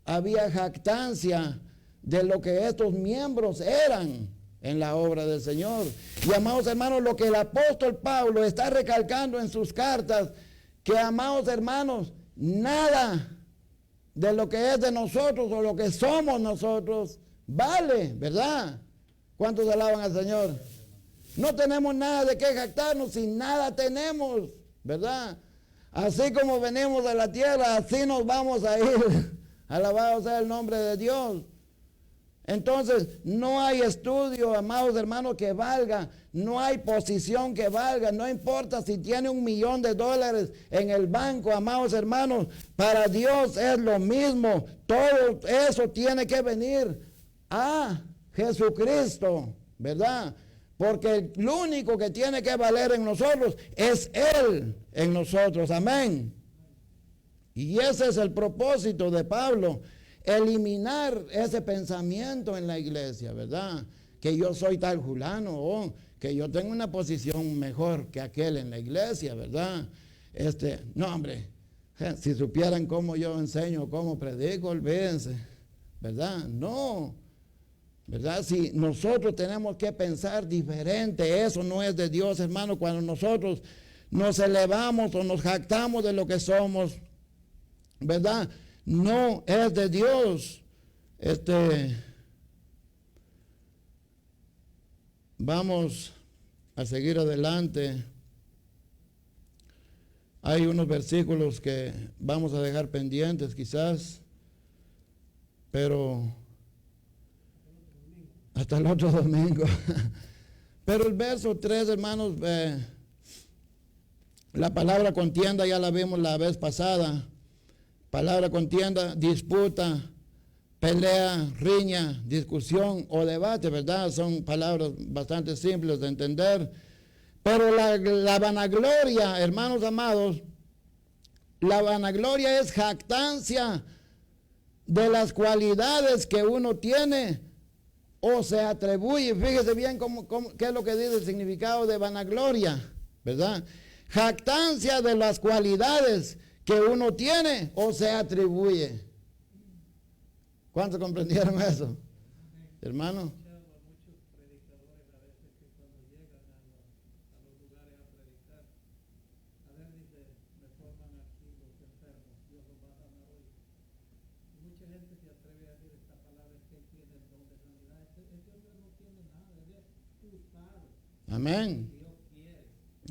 Había jactancia de lo que estos miembros eran en la obra del Señor. Y amados hermanos, lo que el apóstol Pablo está recalcando en sus cartas, que amados hermanos, nada de lo que es de nosotros o lo que somos nosotros vale, ¿verdad? ¿Cuántos alaban al Señor? No tenemos nada de qué jactarnos si nada tenemos, ¿verdad? Así como venimos de la tierra, así nos vamos a ir. Alabado sea el nombre de Dios. Entonces, no hay estudio, amados hermanos, que valga, no hay posición que valga, no importa si tiene $1,000,000 en el banco, amados hermanos, para Dios es lo mismo. Todo eso tiene que venir a Jesucristo, ¿verdad? Porque el único que tiene que valer en nosotros es Él en nosotros, amén. Y ese es el propósito de Pablo. Eliminar ese pensamiento en la iglesia, ¿verdad? Que yo soy tal fulano, o que yo tengo una posición mejor que aquel en la iglesia, ¿verdad? No, hombre, si supieran cómo yo enseño, cómo predico, olvídense, ¿verdad? No, ¿verdad? Si nosotros tenemos que pensar diferente, eso no es de Dios, hermano. Cuando nosotros nos elevamos o nos jactamos de lo que somos, ¿verdad? No es de Dios. Vamos a seguir adelante. Hay unos versículos que vamos a dejar pendientes quizás, pero hasta el otro domingo. Pero el verso 3, hermanos, la palabra contienda ya la vimos la vez pasada. Palabra contienda, disputa, pelea, riña, discusión o debate, ¿verdad? Son palabras bastante simples de entender. Pero la vanagloria, hermanos amados, la vanagloria es jactancia de las cualidades que uno tiene o se atribuye. Fíjese bien qué es lo que dice el significado de vanagloria, ¿verdad? Jactancia de las cualidades que uno tiene o se atribuye. ¿Cuántos comprendieron eso, hermano? Muchos predicadores a veces que cuando llegan a los lugares a predicar, a ver, dice, me forman aquí los enfermos, Dios los va a sanar hoy. Y mucha gente se atreve a decir esta palabra, es que él tiene el don de sanidad. Este hombre no tiene nada, él es usado. Amén. Dios quiere.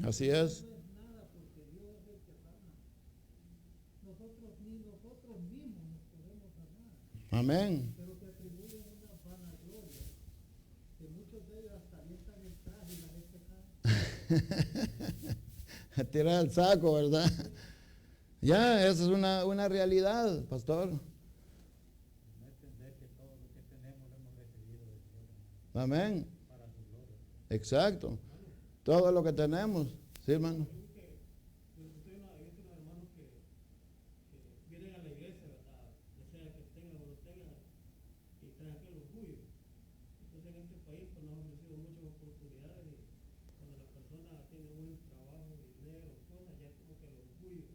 Así es. No es nada porque Dios es el que sana. Ni nosotros mismos nos podemos sanar. Amén. Pero se atribuyen una vanagloria, que muchos de ellos hasta avientan el traje y la gente cae. Tirar el saco, ¿verdad? Ya, esa es una realidad, pastor. No entender que todo lo que tenemos lo hemos recibido de Dios, hermano, Amén. para su gloria. Exacto. Todo lo que tenemos. Sí, hermano. Yo he visto unos hermanos que vienen a la iglesia, ¿verdad? Ya sea que tengan o no tengan, y traen aquel orgullo. Entonces en este país pues, nos han ofrecido muchas oportunidades y cuando la persona tiene buen trabajo, dinero, cosas, ya es como que el orgullo.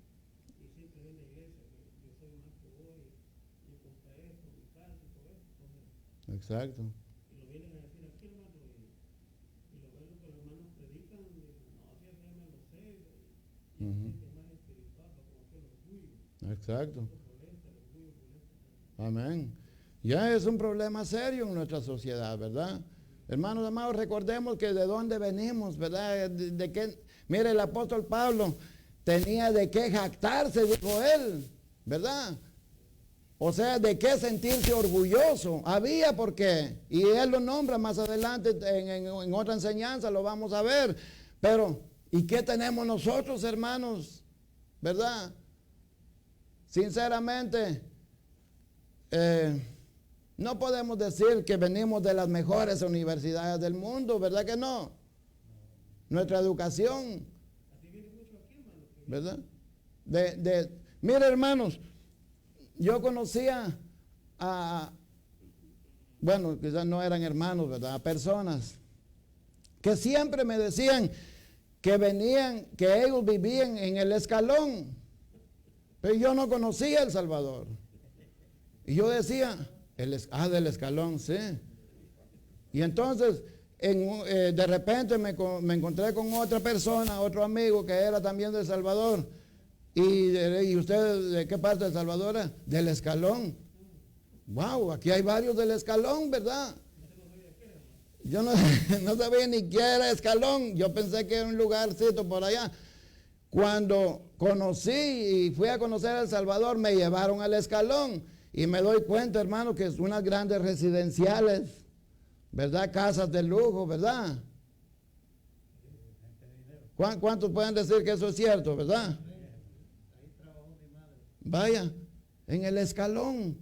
Y siempre viene a la iglesia que yo soy más que vos y yo compré esto, mi casa y todo eso. Entonces, Exacto. y lo vienen a decir aquí, hermano, y lo ven lo que los hermanos predican, y dicen, no, si eso ya me lo sé, y Ujú. es más espiritual, va con aquel orgullo, Exacto. violenta, el orgullo violento. Amén. Ya es un problema serio en nuestra sociedad, ¿verdad? Hermanos amados, recordemos que de dónde venimos, ¿verdad? De qué, mire, el apóstol Pablo tenía de qué jactarse, dijo él, ¿verdad? O sea, de qué sentirse orgulloso. Había por qué. Y él lo nombra más adelante en otra enseñanza, lo vamos a ver. Pero, ¿y qué tenemos nosotros, hermanos? ¿Verdad? Sinceramente, no podemos decir que venimos de las mejores universidades del mundo, ¿verdad que no? Nuestra educación, Así viene mucho aquí, hermano, que ¿verdad? Mire, hermanos, yo conocía bueno, quizás no eran hermanos, ¿verdad? A personas que siempre me decían que venían, que ellos vivían en el Escalón, pero yo no conocía El Salvador. Y yo decía, del Escalón, sí. Y entonces, de repente me encontré con otra persona, otro amigo que era también de El Salvador. ¿Y usted de qué parte de El Salvador era? Del Escalón. Wow, aquí hay varios del Escalón, ¿verdad? Yo no sabía ni qué era Escalón. Yo pensé que era un lugarcito por allá. Cuando conocí y fui a conocer El Salvador, me llevaron al Escalón. Y me doy cuenta, hermano, que es unas grandes residenciales, ¿verdad? Casas de lujo, ¿verdad? ¿Cuántos pueden decir que eso es cierto, verdad? ahí trabajó mi madre. Vaya, en el Escalón.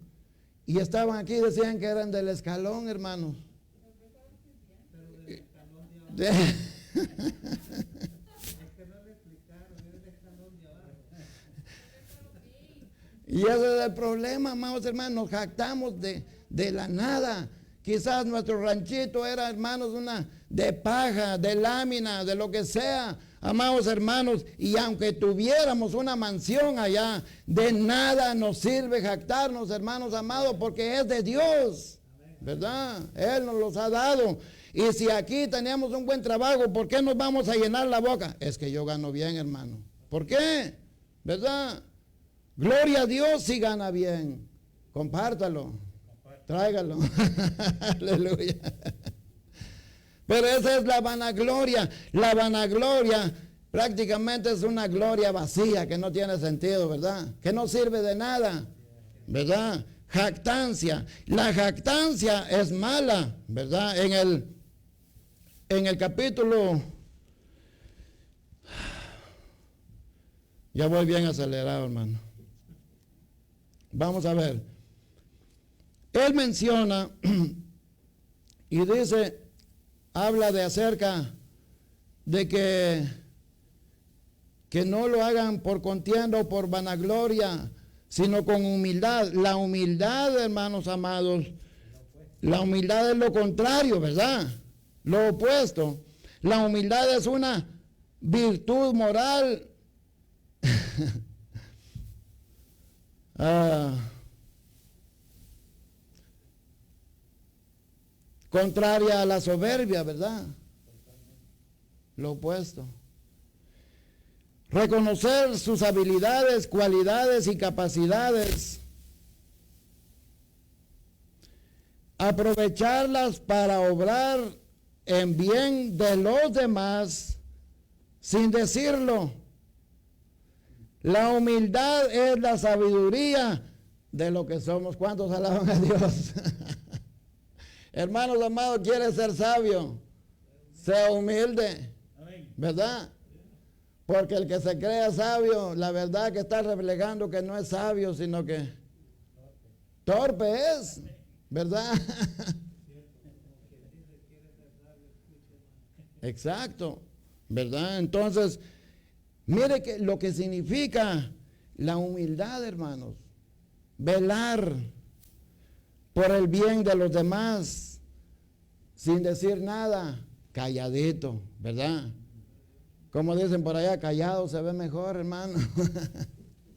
Y estaban aquí, decían que eran del Escalón, hermanos. Pero del escalón de abajo. Es que no le explicaron, era el escalón de abajo. Y ese es el problema, amados hermanos, nos jactamos de la nada. Quizás nuestro ranchito era, hermanos, de paja, de lámina, de lo que sea, amados hermanos, y aunque tuviéramos una mansión allá, de nada nos sirve jactarnos, hermanos amados, porque es de Dios, ¿verdad? Él nos los ha dado. Y si aquí tenemos un buen trabajo, ¿por qué nos vamos a llenar la boca? Es que yo gano bien, hermano. ¿Por qué? ¿Verdad? Gloria a Dios si gana bien. Compártalo. Tráigalo. Aleluya. Pero esa es la vanagloria. La vanagloria prácticamente es una gloria vacía que no tiene sentido, ¿verdad? Que no sirve de nada, ¿verdad? Jactancia. La jactancia es mala, ¿verdad? En el capítulo... Ya voy bien acelerado, hermano. Vamos a ver. Él menciona y dice, habla de acerca de que no lo hagan por contienda o por vanagloria, sino con humildad. La humildad, hermanos amados, la humildad es lo contrario, ¿verdad? Lo opuesto. La humildad es una virtud moral contraria a la soberbia, ¿verdad? Lo opuesto. Reconocer sus habilidades, cualidades y capacidades. Aprovecharlas para obrar en bien de los demás sin decirlo. La humildad es la sabiduría de lo que somos. ¿Cuántos alaban a Dios? Hermanos amados, ¿quiere ser sabio? Sea humilde, ¿verdad? Porque el que se crea sabio, la verdad que está reflejando que no es sabio, sino que torpe es, ¿verdad? Exacto, ¿verdad? Entonces, mire que lo que significa la humildad, hermanos. Velar por el bien de los demás, sin decir nada, calladito, ¿verdad? Como dicen por allá, callado se ve mejor, hermano.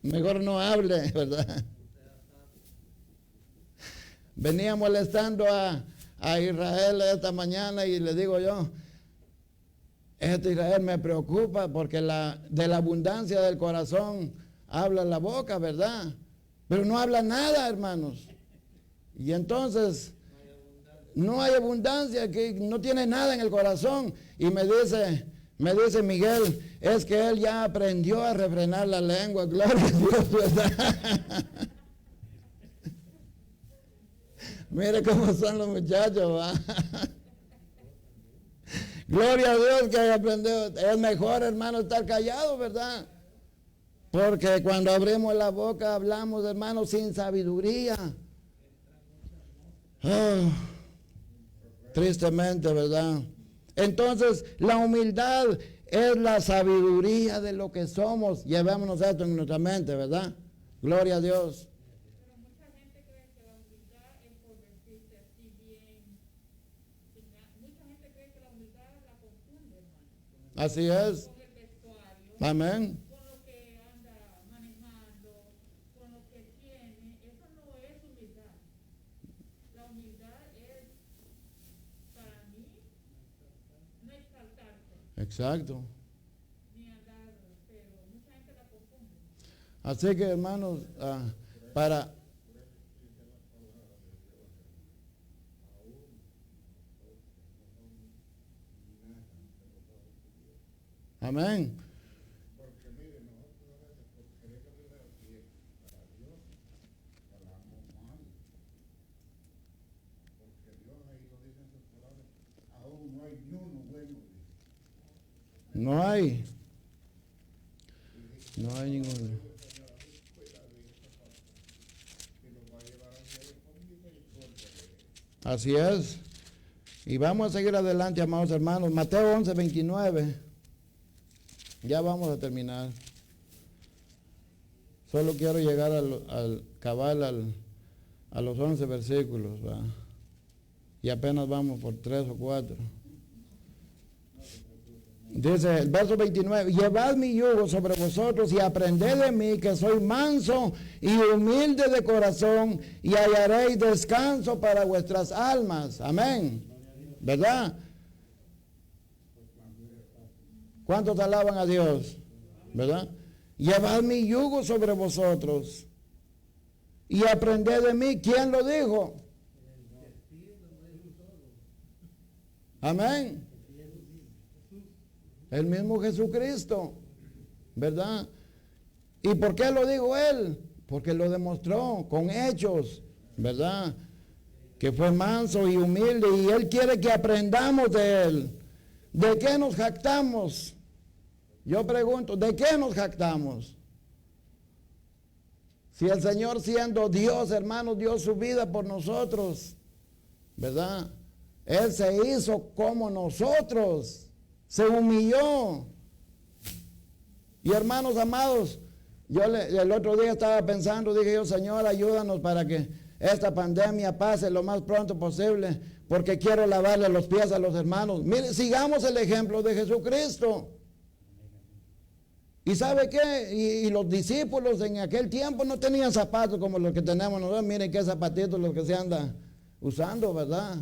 Mejor no hable, ¿verdad? Venía molestando a Israel esta mañana y le digo yo, Israel me preocupa porque de la abundancia del corazón habla la boca, ¿verdad? Pero no habla nada, hermanos. Y entonces no hay abundancia, que no tiene nada en el corazón. Y me dice Miguel, es que él ya aprendió a refrenar la lengua, gloria a Dios, ¿verdad? Mire cómo son los muchachos, ¿va? Gloria a Dios que haya aprendido. Es mejor, hermano, estar callado, ¿verdad? Porque cuando abrimos la boca hablamos, hermano, sin sabiduría. Oh, tristemente, ¿verdad? Entonces, la humildad es la sabiduría de lo que somos. Llevémonos esto en nuestra mente, ¿verdad? Gloria a Dios. Pero mucha gente cree que la humildad es por vestirse así bien. Mucha gente cree que la humildad la confunde, hermano. Así es. Con el vestuario. Amén. Con lo que anda manejando, con lo que tiene. Eso no es humildad. La humildad es, para mí, no exaltarse, Exacto. ni andar, pero mucha gente la confunde. Así que, hermanos, para... Amén. Porque mire, nosotros a veces por querer caminar bien para Dios, hablamos mal. Porque Dios ahí lo dice en sus palabras, aún no hay ni uno bueno. No hay. No hay ninguno. Que nos va a llevar al cielo con misericordia de Él. Así es. Y vamos a seguir adelante, amados hermanos. Mateo 11, 29. Ya vamos a terminar. Solo quiero llegar al cabal a los 11 versículos, ¿va? Y apenas vamos por 3 o 4. Dice el verso 29, llevad mi yugo sobre vosotros y aprended de mí, que soy manso y humilde de corazón, y hallaréis descanso para vuestras almas. Amén. ¿Verdad? ¿Cuántos alaban a Dios? ¿Verdad? Llevad mi yugo sobre vosotros y aprended de mí. ¿Quién lo dijo? Amén. El mismo Jesucristo, ¿verdad? ¿Y por qué lo dijo él? Porque lo demostró con hechos, ¿verdad? Que fue manso y humilde, y él quiere que aprendamos de él. ¿De qué nos jactamos? Yo pregunto, ¿de qué nos jactamos? Si el Señor, siendo Dios, hermanos, dio su vida por nosotros, ¿verdad? Él se hizo como nosotros, se humilló. Y hermanos amados, yo el otro día estaba pensando, dije yo, Señor, ayúdanos para que esta pandemia pase lo más pronto posible, porque quiero lavarle los pies a los hermanos. Mire, sigamos el ejemplo de Jesucristo. ¿Y sabe qué? Y los discípulos en aquel tiempo no tenían zapatos como los que tenemos nosotros. Miren qué zapatitos los que se andan usando, ¿verdad?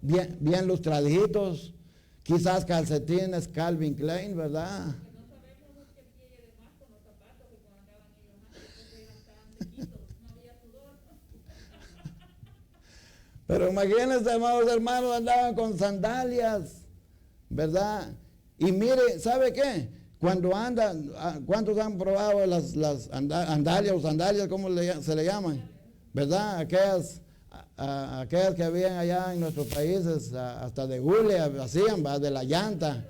Bien lustraditos. Quizás calcetines Calvin Klein, ¿verdad? Lo que no sabemos es que el pie llegue más con los zapatos que cuando andaban ellos antes, porque eran tan chiquitos, no había sudor. Pero imagínense, amados hermanos, andaban con sandalias, ¿verdad? Y mire, ¿sabe qué? Cuando andan, ¿cuántos han probado las andalias o sandalias, cómo se le llaman? ¿Verdad? Aquellas que habían allá en nuestros países, hasta de hule hacían, ¿va? De la llanta,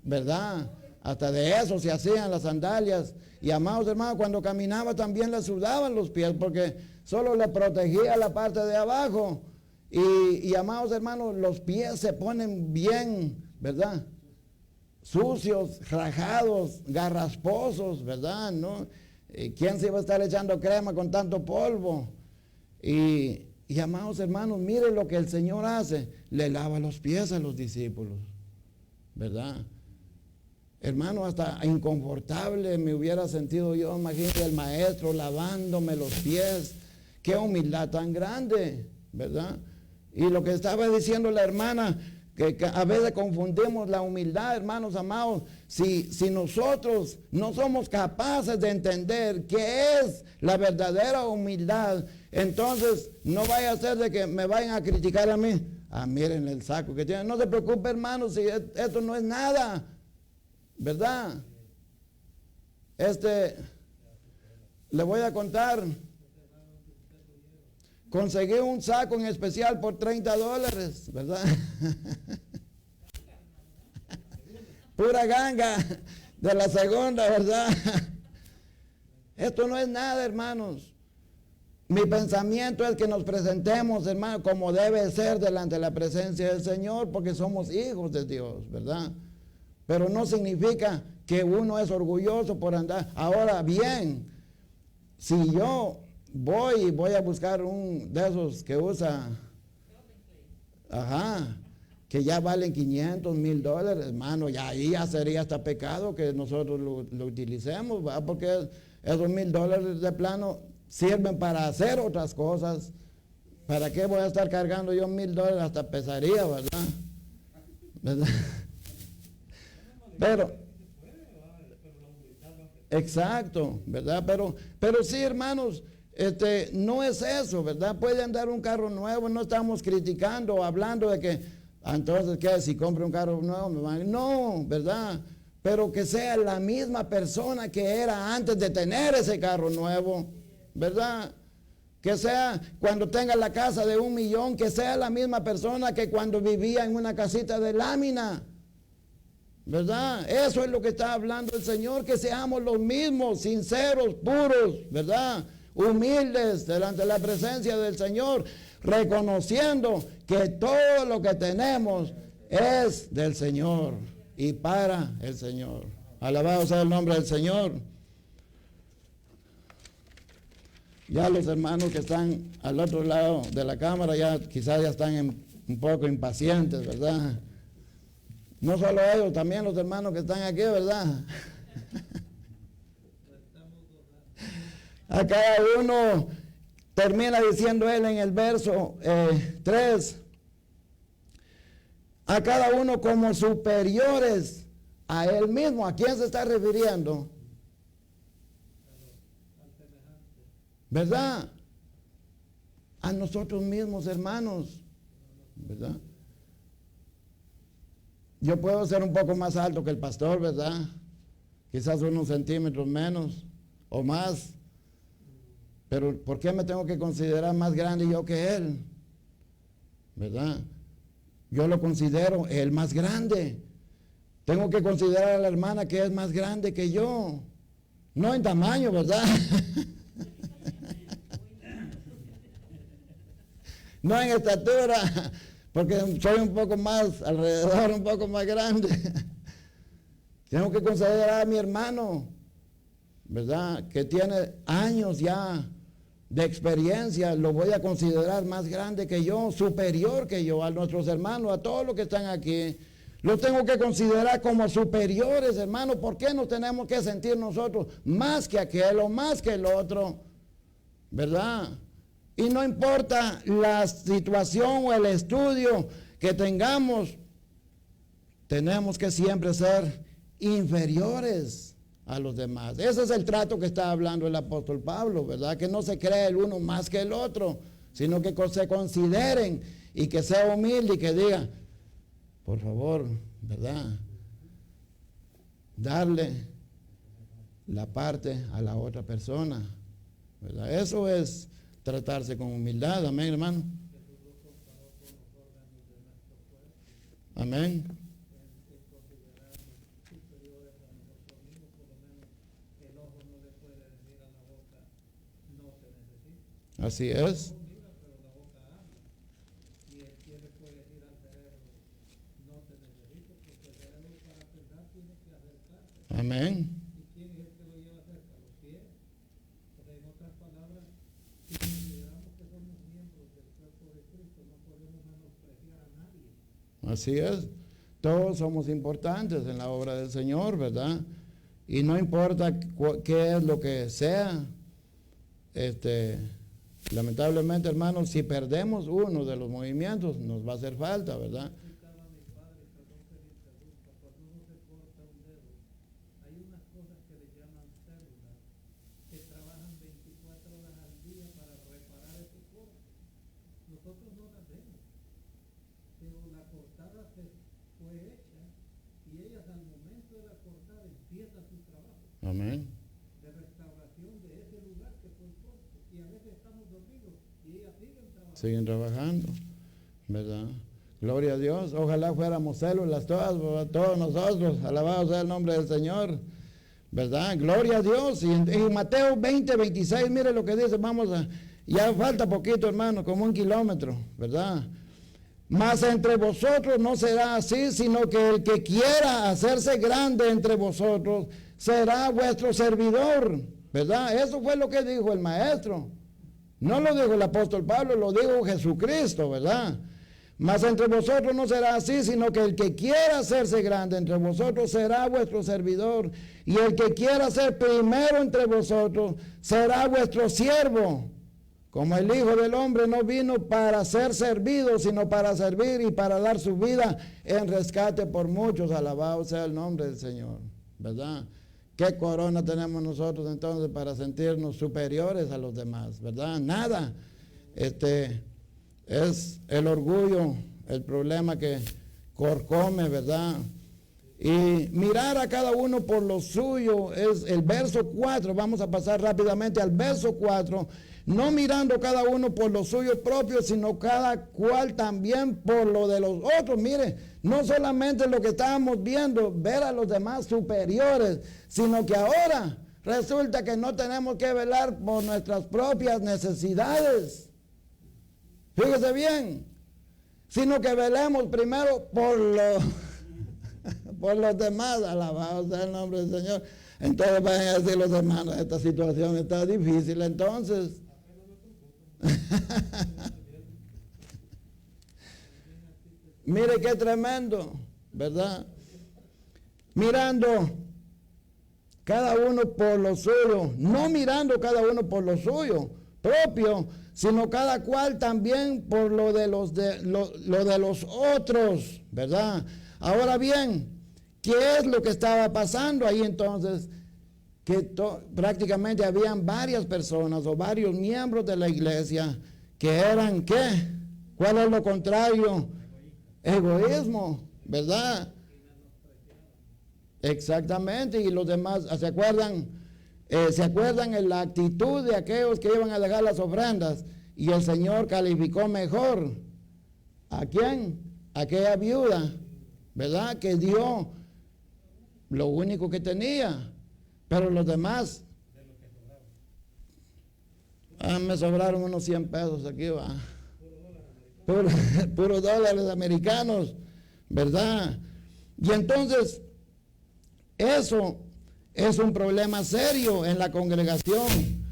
¿verdad? Hasta de eso se hacían las sandalias. Y amados hermanos, cuando caminaba también le sudaban los pies porque solo le protegía la parte de abajo. Y amados hermanos, los pies se ponen bien, ¿verdad? Sucios, rajados, garrasposos, ¿verdad? ¿No? ¿Quién se iba a estar echando crema con tanto polvo? Y amados hermanos, miren lo que el Señor hace. Le lava los pies a los discípulos, ¿verdad? Hermano, hasta inconfortable me hubiera sentido yo, imagínate el maestro lavándome los pies. Qué humildad tan grande, ¿verdad? Y lo que estaba diciendo la hermana, que a veces confundimos la humildad, hermanos amados. Si nosotros no somos capaces de entender qué es la verdadera humildad, entonces no vaya a ser de que me vayan a criticar a mí. Ah, miren el saco que tiene. No se preocupe, hermanos, si esto no es nada, ¿verdad? Le voy a contar. Conseguí un saco en especial por $30, ¿verdad? Pura ganga de la segunda, ¿verdad? Esto no es nada, hermanos. Mi pensamiento es que nos presentemos, hermanos, como debe ser delante de la presencia del Señor, porque somos hijos de Dios, ¿verdad? Pero no significa que uno es orgulloso por andar. Ahora bien, si yo voy a buscar un de esos que usa, que ya valen $500, $1,000, hermano, ya ahí ya sería hasta pecado que nosotros lo utilicemos, ¿verdad? Porque esos $1,000 de plano sirven para hacer otras cosas. ¿Para qué voy a estar cargando yo $1,000? Hasta pesaría, ¿verdad? ¿Verdad? Pero, exacto, ¿verdad? Pero sí, hermanos, no es eso, ¿verdad? Puede andar un carro nuevo, no estamos criticando, hablando de que, entonces, ¿qué? Si compro un carro nuevo, me van. No, ¿verdad? Pero que sea la misma persona que era antes de tener ese carro nuevo, ¿verdad? Que sea cuando tenga la casa de $1 millón, que sea la misma persona que cuando vivía en una casita de lámina, ¿verdad? Eso es lo que está hablando el Señor, que seamos los mismos, sinceros, puros, ¿verdad? Humildes delante de la presencia del Señor, reconociendo que todo lo que tenemos es del Señor y para el Señor. Alabado sea el nombre del Señor. Ya los hermanos que están al otro lado de la cámara ya quizás ya están un poco impacientes, ¿verdad? No solo ellos, también los hermanos que están aquí, ¿verdad? A cada uno termina diciendo él en el verso 3, a cada uno como superiores a él mismo. ¿A quién se está refiriendo? ¿Verdad? A nosotros mismos, hermanos, ¿verdad? Yo puedo ser un poco más alto que el pastor, ¿verdad? Quizás unos centímetros menos o más. Pero ¿por qué me tengo que considerar más grande yo que él? ¿Verdad? Yo lo considero el más grande. Tengo que considerar a la hermana que es más grande que yo. No en tamaño, ¿verdad? No en estatura, porque soy un poco más, alrededor un poco más grande. Tengo que considerar a mi hermano, ¿verdad? Que tiene años ya de experiencia, lo voy a considerar más grande que yo, superior que yo, a nuestros hermanos, a todos los que están aquí. Los tengo que considerar como superiores, hermanos. ¿Por qué nos tenemos que sentir nosotros más que aquel o más que el otro? ¿Verdad? Y no importa la situación o el estudio que tengamos, tenemos que siempre ser inferiores a los demás. Ese es el trato que está hablando el apóstol Pablo, ¿verdad? Que no se cree el uno más que el otro, sino que se consideren y que sea humilde y que diga, por favor, ¿verdad? Darle la parte a la otra persona, ¿verdad? Eso es tratarse con humildad, amén, hermano. Amén. Así es. Mira, pero la boca habla. Y el que le puede decir al cerebro, no te necesito, porque el cerebro para pensar tiene que acercarse. Amén. ¿Y quién es el que lo lleva cerca? Los pies. O sea, en otras palabras, si consideramos que somos miembros del cuerpo de Cristo, no podemos menospreciar a nadie. Así es. Todos somos importantes en la obra del Señor, ¿verdad? Y no importa qué es lo que sea. Lamentablemente, hermanos, si perdemos uno de los movimientos, nos va a hacer falta, ¿verdad? Explicaba a mi padre, perdón que le interrumpa, cuando uno se corta un dedo, hay unas cosas que le llaman células, que trabajan 24 horas al día para reparar ese corte. Nosotros no las vemos, pero la cortada fue hecha y ellas al momento de la cortada empiezan su trabajo Amén. de restauración de ese lugar que fue el corte. Y a veces estamos dormidos y ellas siguen trabajando. Siguen trabajando, ¿verdad? Gloria a Dios. Ojalá fuéramos células todas, ¿verdad? Todos nosotros. Alabado sea el nombre del Señor, ¿verdad? Gloria a Dios. Y en Mateo 20, 26, mire lo que dice. Ya falta poquito, hermano, como 1 kilómetro, ¿verdad? Mas entre vosotros no será así, sino que el que quiera hacerse grande entre vosotros será vuestro servidor, ¿verdad? Eso fue lo que dijo el maestro. No lo dijo el apóstol Pablo, lo dijo Jesucristo, ¿verdad? Mas entre vosotros no será así, sino que el que quiera hacerse grande entre vosotros será vuestro servidor. Y el que quiera ser primero entre vosotros será vuestro siervo. Como el Hijo del Hombre no vino para ser servido, sino para servir y para dar su vida en rescate por muchos. Alabado sea el nombre del Señor, ¿verdad? ¿Qué corona tenemos nosotros entonces para sentirnos superiores a los demás, verdad? Nada. Es el orgullo, el problema que corcome, ¿verdad? Y mirar a cada uno por lo suyo es el verso 4. Vamos a pasar rápidamente al verso 4. No mirando cada uno por lo suyo propio, sino cada cual también por lo de los otros. Mire, no solamente lo que estábamos viendo, ver a los demás superiores, sino que ahora resulta que no tenemos que velar por nuestras propias necesidades. Fíjese bien, sino que velemos primero por los demás. Alabado sea el nombre del Señor. Entonces vayan a decir los hermanos, esta situación está difícil, entonces. Mire qué tremendo, ¿verdad? Mirando cada uno por lo suyo, no mirando cada uno por lo suyo propio, sino cada cual también por lo de los otros, ¿verdad? Ahora bien, ¿qué es lo que estaba pasando ahí entonces? Que prácticamente habían varias personas o varios miembros de la iglesia que eran, ¿qué? ¿Cuál es lo contrario? Egoísmo, ¿verdad? Exactamente, y los demás, ¿se acuerdan? ¿Se acuerdan en la actitud de aquellos que iban a dejar las ofrendas? Y el Señor calificó mejor. ¿A quién? Aquella viuda, ¿verdad? Que dio lo único que tenía. Pero los demás, me sobraron unos 100 pesos aquí, va. Puros dólares americanos, ¿verdad? Y entonces, eso es un problema serio en la congregación.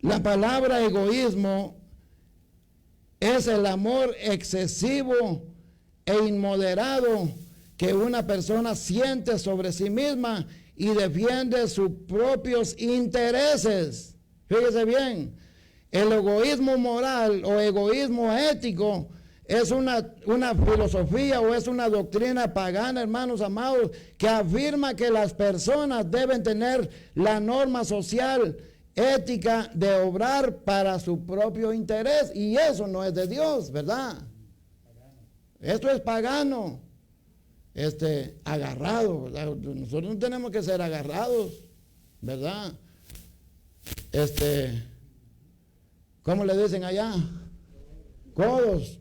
La palabra egoísmo es el amor excesivo e inmoderado que una persona siente sobre sí misma y defiende sus propios intereses. Fíjese bien, el egoísmo moral o egoísmo ético es una filosofía o es una doctrina pagana, hermanos amados, que afirma que las personas deben tener la norma social, ética de obrar para su propio interés, y eso no es de Dios, ¿verdad? Esto es pagano. Agarrado, ¿verdad? Nosotros no tenemos que ser agarrados, ¿verdad? ¿Cómo le dicen allá? Codos,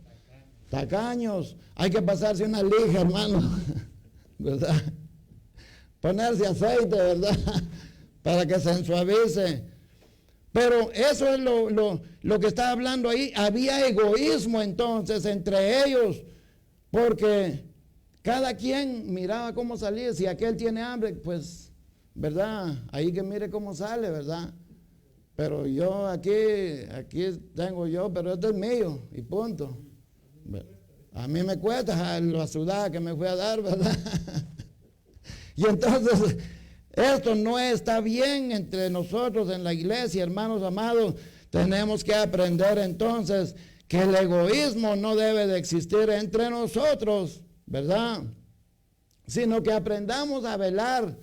tacaños. Hay que pasarse una lija, hermano, ¿verdad? Ponerse aceite, ¿verdad? para que se ensuavice. Pero eso es lo que está hablando ahí. Había egoísmo entonces entre ellos, porque cada quien miraba cómo salía. Si aquel tiene hambre, pues, ¿verdad? Ahí que mire cómo sale, ¿verdad? Pero yo aquí tengo yo, pero este es mío, y punto. A mí me cuesta la sudada que me fui a dar, ¿verdad? Y entonces, esto no está bien entre nosotros en la iglesia, hermanos amados. Tenemos que aprender entonces que el egoísmo no debe de existir entre nosotros, ¿verdad? Sino que aprendamos a velar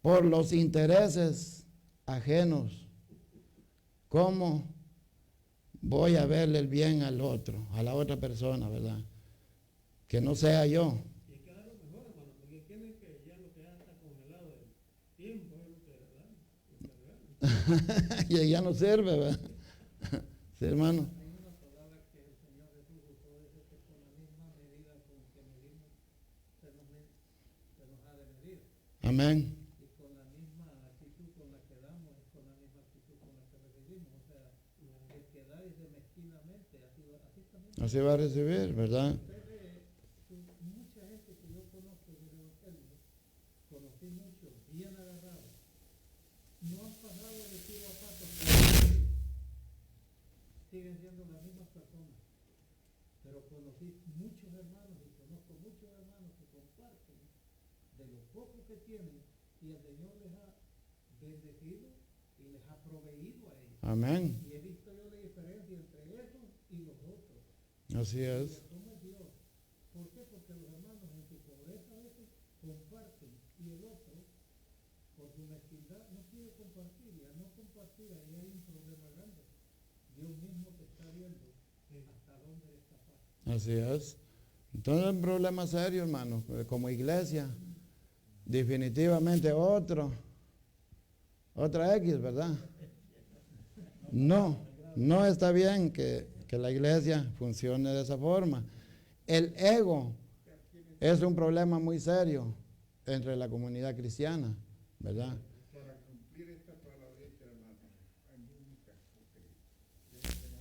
por los intereses ajenos. ¿Cómo voy a verle el bien al otro, a la otra persona, verdad? Que no sea yo. Y que haga lo mejor, hermano, porque tienen que ya lo que ya está congelado el tiempo es lo que, ¿verdad? Y ya no sirve, ¿verdad? Sí, hermano. Hay una palabra que el Señor Jesús usó, dice que con la misma medida con que medimos se nos ha de medir. Amén. Y con la misma actitud con la que damos es con la misma actitud con la que recibimos. O sea, el que da es de mezquinamente, así también. Así va a recibir, ¿verdad? Mucha gente que yo conozco del Evangelio, conocí muchos bien agarrados, no han pasado de tiro a pato, siguen siendo las mismas personas. Pero conocí muchos hermanos y conozco muchos hermanos que comparten de lo poco que tienen y el Señor les ha bendecido y les ha proveído a ellos. Amén. Y he visto yo la diferencia entre esos y los otros. Así es. ¿Cómo es Dios? ¿Por qué? Porque los hermanos en su pobreza a veces comparten y el otro, por su mezquindad, no quiere compartir y al no compartir ahí hay un problema grande. Dios mismo te está viendo hasta dónde eres capaz. Así es. Entonces es un problema serio, hermano, como iglesia. Definitivamente otra X, ¿verdad? No está bien que la iglesia funcione de esa forma. El ego es un problema muy serio entre la comunidad cristiana, ¿verdad? Para cumplir esta palabrita, hermano, hay muchas cosas. Nosotros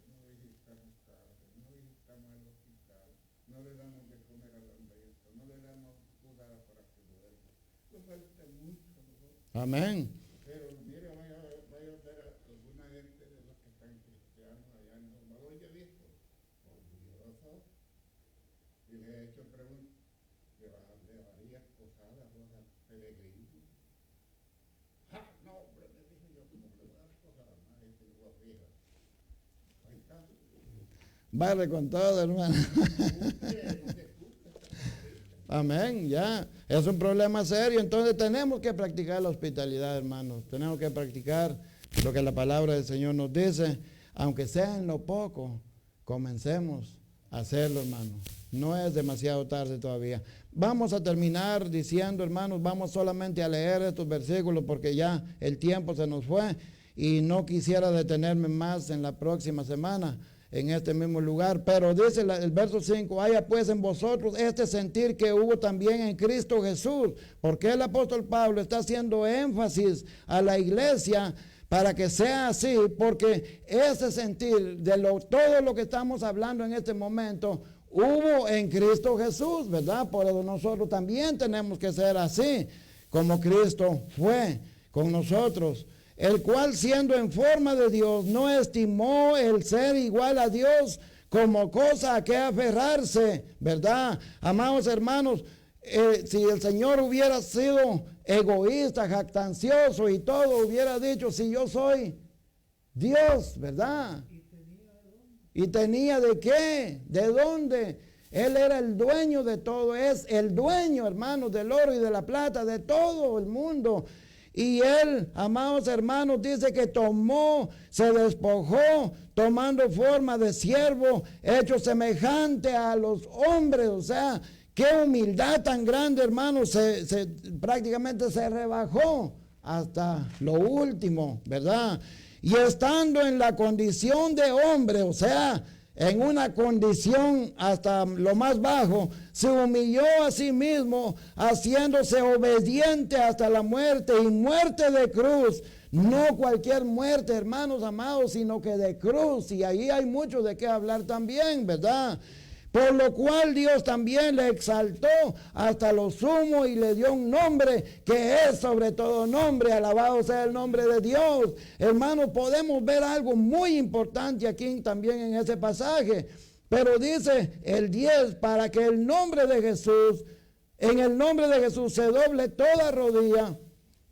no visitamos cárcel, no visitamos el hospital, no le damos de comer al hambriento, no le damos jugada para que duerma. Nos falta mucho, ¿no? Amén. Pero mire, vaya a ver alguna gente de los que están cristianos allá en los malos, yo he visto, orgullosos, y les he hecho preguntas de varias posadas, cosas peregrinos. ¡Ja! No, hombre, me dije yo, como le voy a dar posadas más, y le voy a fijar. Ahí está. Vale con todo, hermano. Amén, ya. Es un problema serio. Entonces tenemos que practicar la hospitalidad, hermanos. Tenemos que practicar lo que la palabra del Señor nos dice. Aunque sea en lo poco, comencemos a hacerlo, hermanos. No es demasiado tarde todavía. Vamos a terminar diciendo, hermanos, vamos solamente a leer estos versículos porque ya el tiempo se nos fue y no quisiera detenerme más en la próxima semana en este mismo lugar, pero dice el verso 5, haya pues en vosotros este sentir que hubo también en Cristo Jesús, porque el apóstol Pablo está haciendo énfasis a la iglesia para que sea así, porque ese sentir de todo lo que estamos hablando en este momento hubo en Cristo Jesús, ¿verdad? Por eso nosotros también tenemos que ser así, como Cristo fue con nosotros, el cual siendo en forma de Dios no estimó el ser igual a Dios como cosa a que aferrarse, ¿verdad? Amados hermanos, si el Señor hubiera sido egoísta, jactancioso y todo, hubiera dicho, si yo soy Dios, ¿verdad? ¿Y tenía de qué? ¿De dónde? Él era el dueño de todo, es el dueño, hermanos, del oro y de la plata, de todo el mundo. Y él, amados hermanos, dice que se despojó, tomando forma de siervo, hecho semejante a los hombres. O sea, qué humildad tan grande, hermanos, prácticamente se rebajó hasta lo último, ¿verdad? Y estando en la condición de hombre, o sea, en una condición hasta lo más bajo, se humilló a sí mismo, haciéndose obediente hasta la muerte y muerte de cruz. No cualquier muerte, hermanos amados, sino que de cruz. Y ahí hay mucho de qué hablar también, ¿verdad? Por lo cual Dios también le exaltó hasta lo sumo y le dio un nombre que es sobre todo nombre. Alabado sea el nombre de Dios. Hermanos, podemos ver algo muy importante aquí también en ese pasaje. Pero dice el 10, para que el nombre de Jesús, en el nombre de Jesús se doble toda rodilla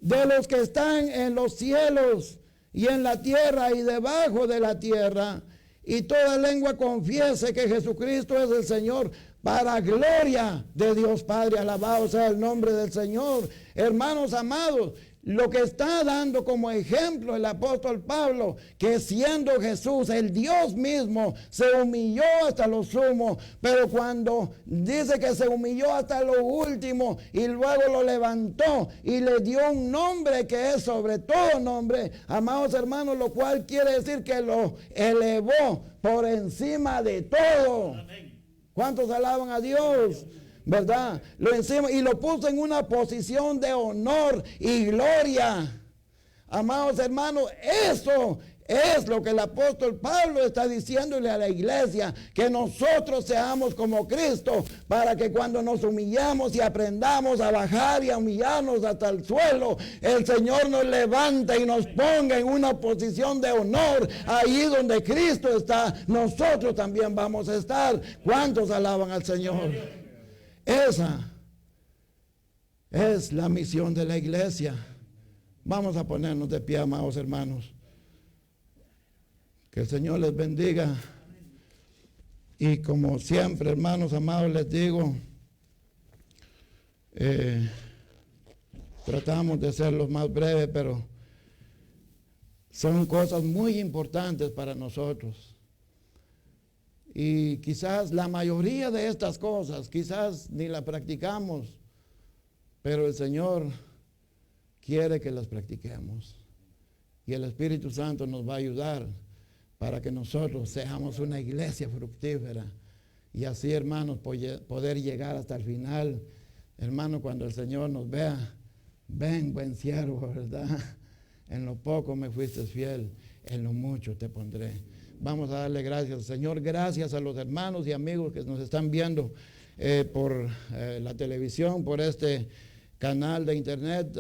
de los que están en los cielos y en la tierra y debajo de la tierra, y toda lengua confiese que Jesucristo es el Señor, para gloria de Dios Padre. Alabado sea el nombre del Señor. Hermanos amados, lo que está dando como ejemplo el apóstol Pablo, que siendo Jesús el Dios mismo, se humilló hasta lo sumo, pero cuando dice que se humilló hasta lo último y luego lo levantó y le dio un nombre que es sobre todo nombre, amados hermanos, lo cual quiere decir que lo elevó por encima de todo. Amén. ¿Cuántos alaban a Dios? ¿Verdad? Lo encima y lo puso en una posición de honor y gloria. Amados hermanos, eso es lo que el apóstol Pablo está diciéndole a la iglesia, que nosotros seamos como Cristo, para que cuando nos humillamos y aprendamos a bajar y a humillarnos hasta el suelo, el Señor nos levanta y nos ponga en una posición de honor. Ahí donde Cristo está, nosotros también vamos a estar. ¿Cuántos alaban al Señor? Esa es la misión de la iglesia. Vamos a ponernos de pie, amados hermanos. Que el Señor les bendiga. Y como siempre, hermanos amados, les digo, tratamos de ser los más breves, pero son cosas muy importantes para nosotros. Y quizás la mayoría de estas cosas, quizás ni las practicamos, pero el Señor quiere que las practiquemos. Y el Espíritu Santo nos va a ayudar para que nosotros seamos una iglesia fructífera. Y así, hermanos, poder llegar hasta el final. Hermanos, cuando el Señor nos vea, ven, buen siervo, ¿verdad? En lo poco me fuiste fiel, en lo mucho te pondré. Vamos a darle gracias al Señor. Gracias a los hermanos y amigos que nos están viendo por la televisión, por este canal de internet.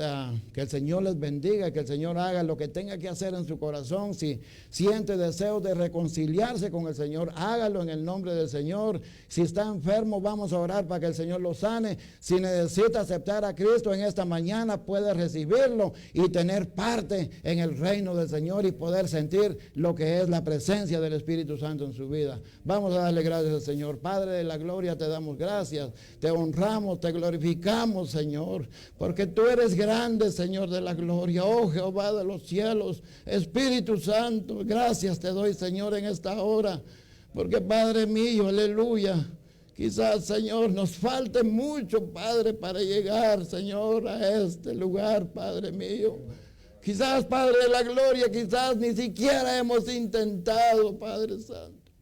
Que el Señor les bendiga, que el Señor haga lo que tenga que hacer en su corazón. Si siente deseo de reconciliarse con el Señor, hágalo en el nombre del Señor. Si está enfermo, vamos a orar para que el Señor lo sane. Si necesita aceptar a Cristo en esta mañana, puede recibirlo y tener parte en el reino del Señor y poder sentir lo que es la presencia del Espíritu Santo en su vida. Vamos a darle gracias al Señor. Padre de la gloria, te damos gracias, te honramos, te glorificamos, Señor, porque tú eres grande, Señor de la gloria. Oh Jehová de los cielos, Espíritu Santo, gracias te doy, Señor, en esta hora, porque Padre mío, aleluya, quizás, Señor, nos falte mucho, Padre, para llegar, Señor, a este lugar, Padre mío. Quizás, Padre de la gloria, quizás ni siquiera hemos intentado, Padre Santo.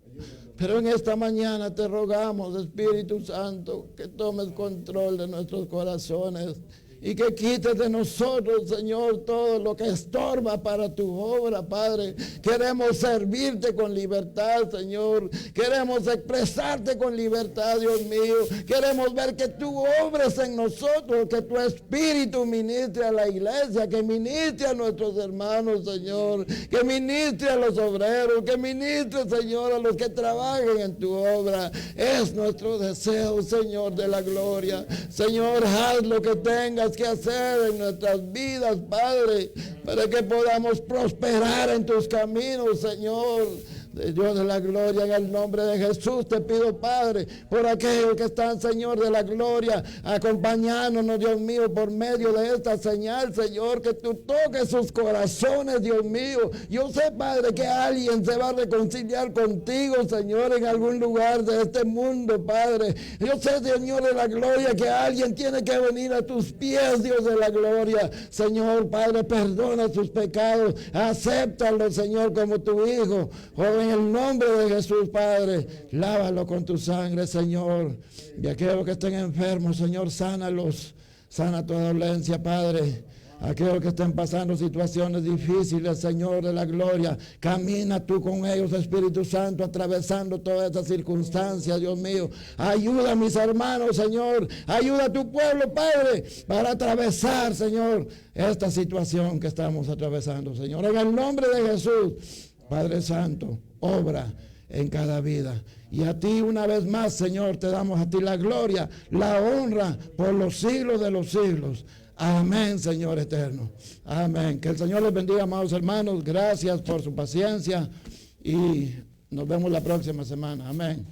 Pero en esta mañana te rogamos, Espíritu Santo, que tomes control de nuestros corazones y que quites de nosotros, Señor, todo lo que estorba para tu obra, Padre. Queremos servirte con libertad, Señor. Queremos expresarte con libertad, Dios mío. Queremos ver que tú obres en nosotros, que tu Espíritu ministre a la iglesia, que ministre a nuestros hermanos, Señor, que ministre a los obreros, que ministre, Señor, a los que trabajen en tu obra. Es nuestro deseo, Señor de la gloria. Señor, haz lo que tengas que hacer en nuestras vidas, Padre, para que podamos prosperar en tus caminos, Señor. Dios de la gloria, en el nombre de Jesús te pido, Padre, por aquellos que están, Señor de la gloria, acompañándonos, Dios mío, por medio de esta señal, Señor, que tú toques sus corazones, Dios mío. Yo sé, Padre, que alguien se va a reconciliar contigo, Señor, en algún lugar de este mundo, Padre. Yo sé, Señor de la gloria, que alguien tiene que venir a tus pies, Dios de la gloria. Señor, Padre, perdona sus pecados, acéptalo, Señor, como tu hijo. Joven en el nombre de Jesús, Padre, lávalo con tu sangre, Señor. Y aquellos que estén enfermos, Señor, sánalos. Sana toda dolencia, Padre. Aquellos que estén pasando situaciones difíciles, Señor de la gloria, camina tú con ellos, Espíritu Santo, atravesando todas estas circunstancias, Dios mío. Ayuda a mis hermanos, Señor. Ayuda a tu pueblo, Padre, para atravesar, Señor, esta situación que estamos atravesando, Señor. En el nombre de Jesús, Padre Santo, obra en cada vida. Y a ti una vez más, Señor, te damos a ti la gloria, la honra por los siglos de los siglos. Amén, Señor eterno. Amén. Que el Señor les bendiga, amados hermanos. Gracias por su paciencia y nos vemos la próxima semana. Amén.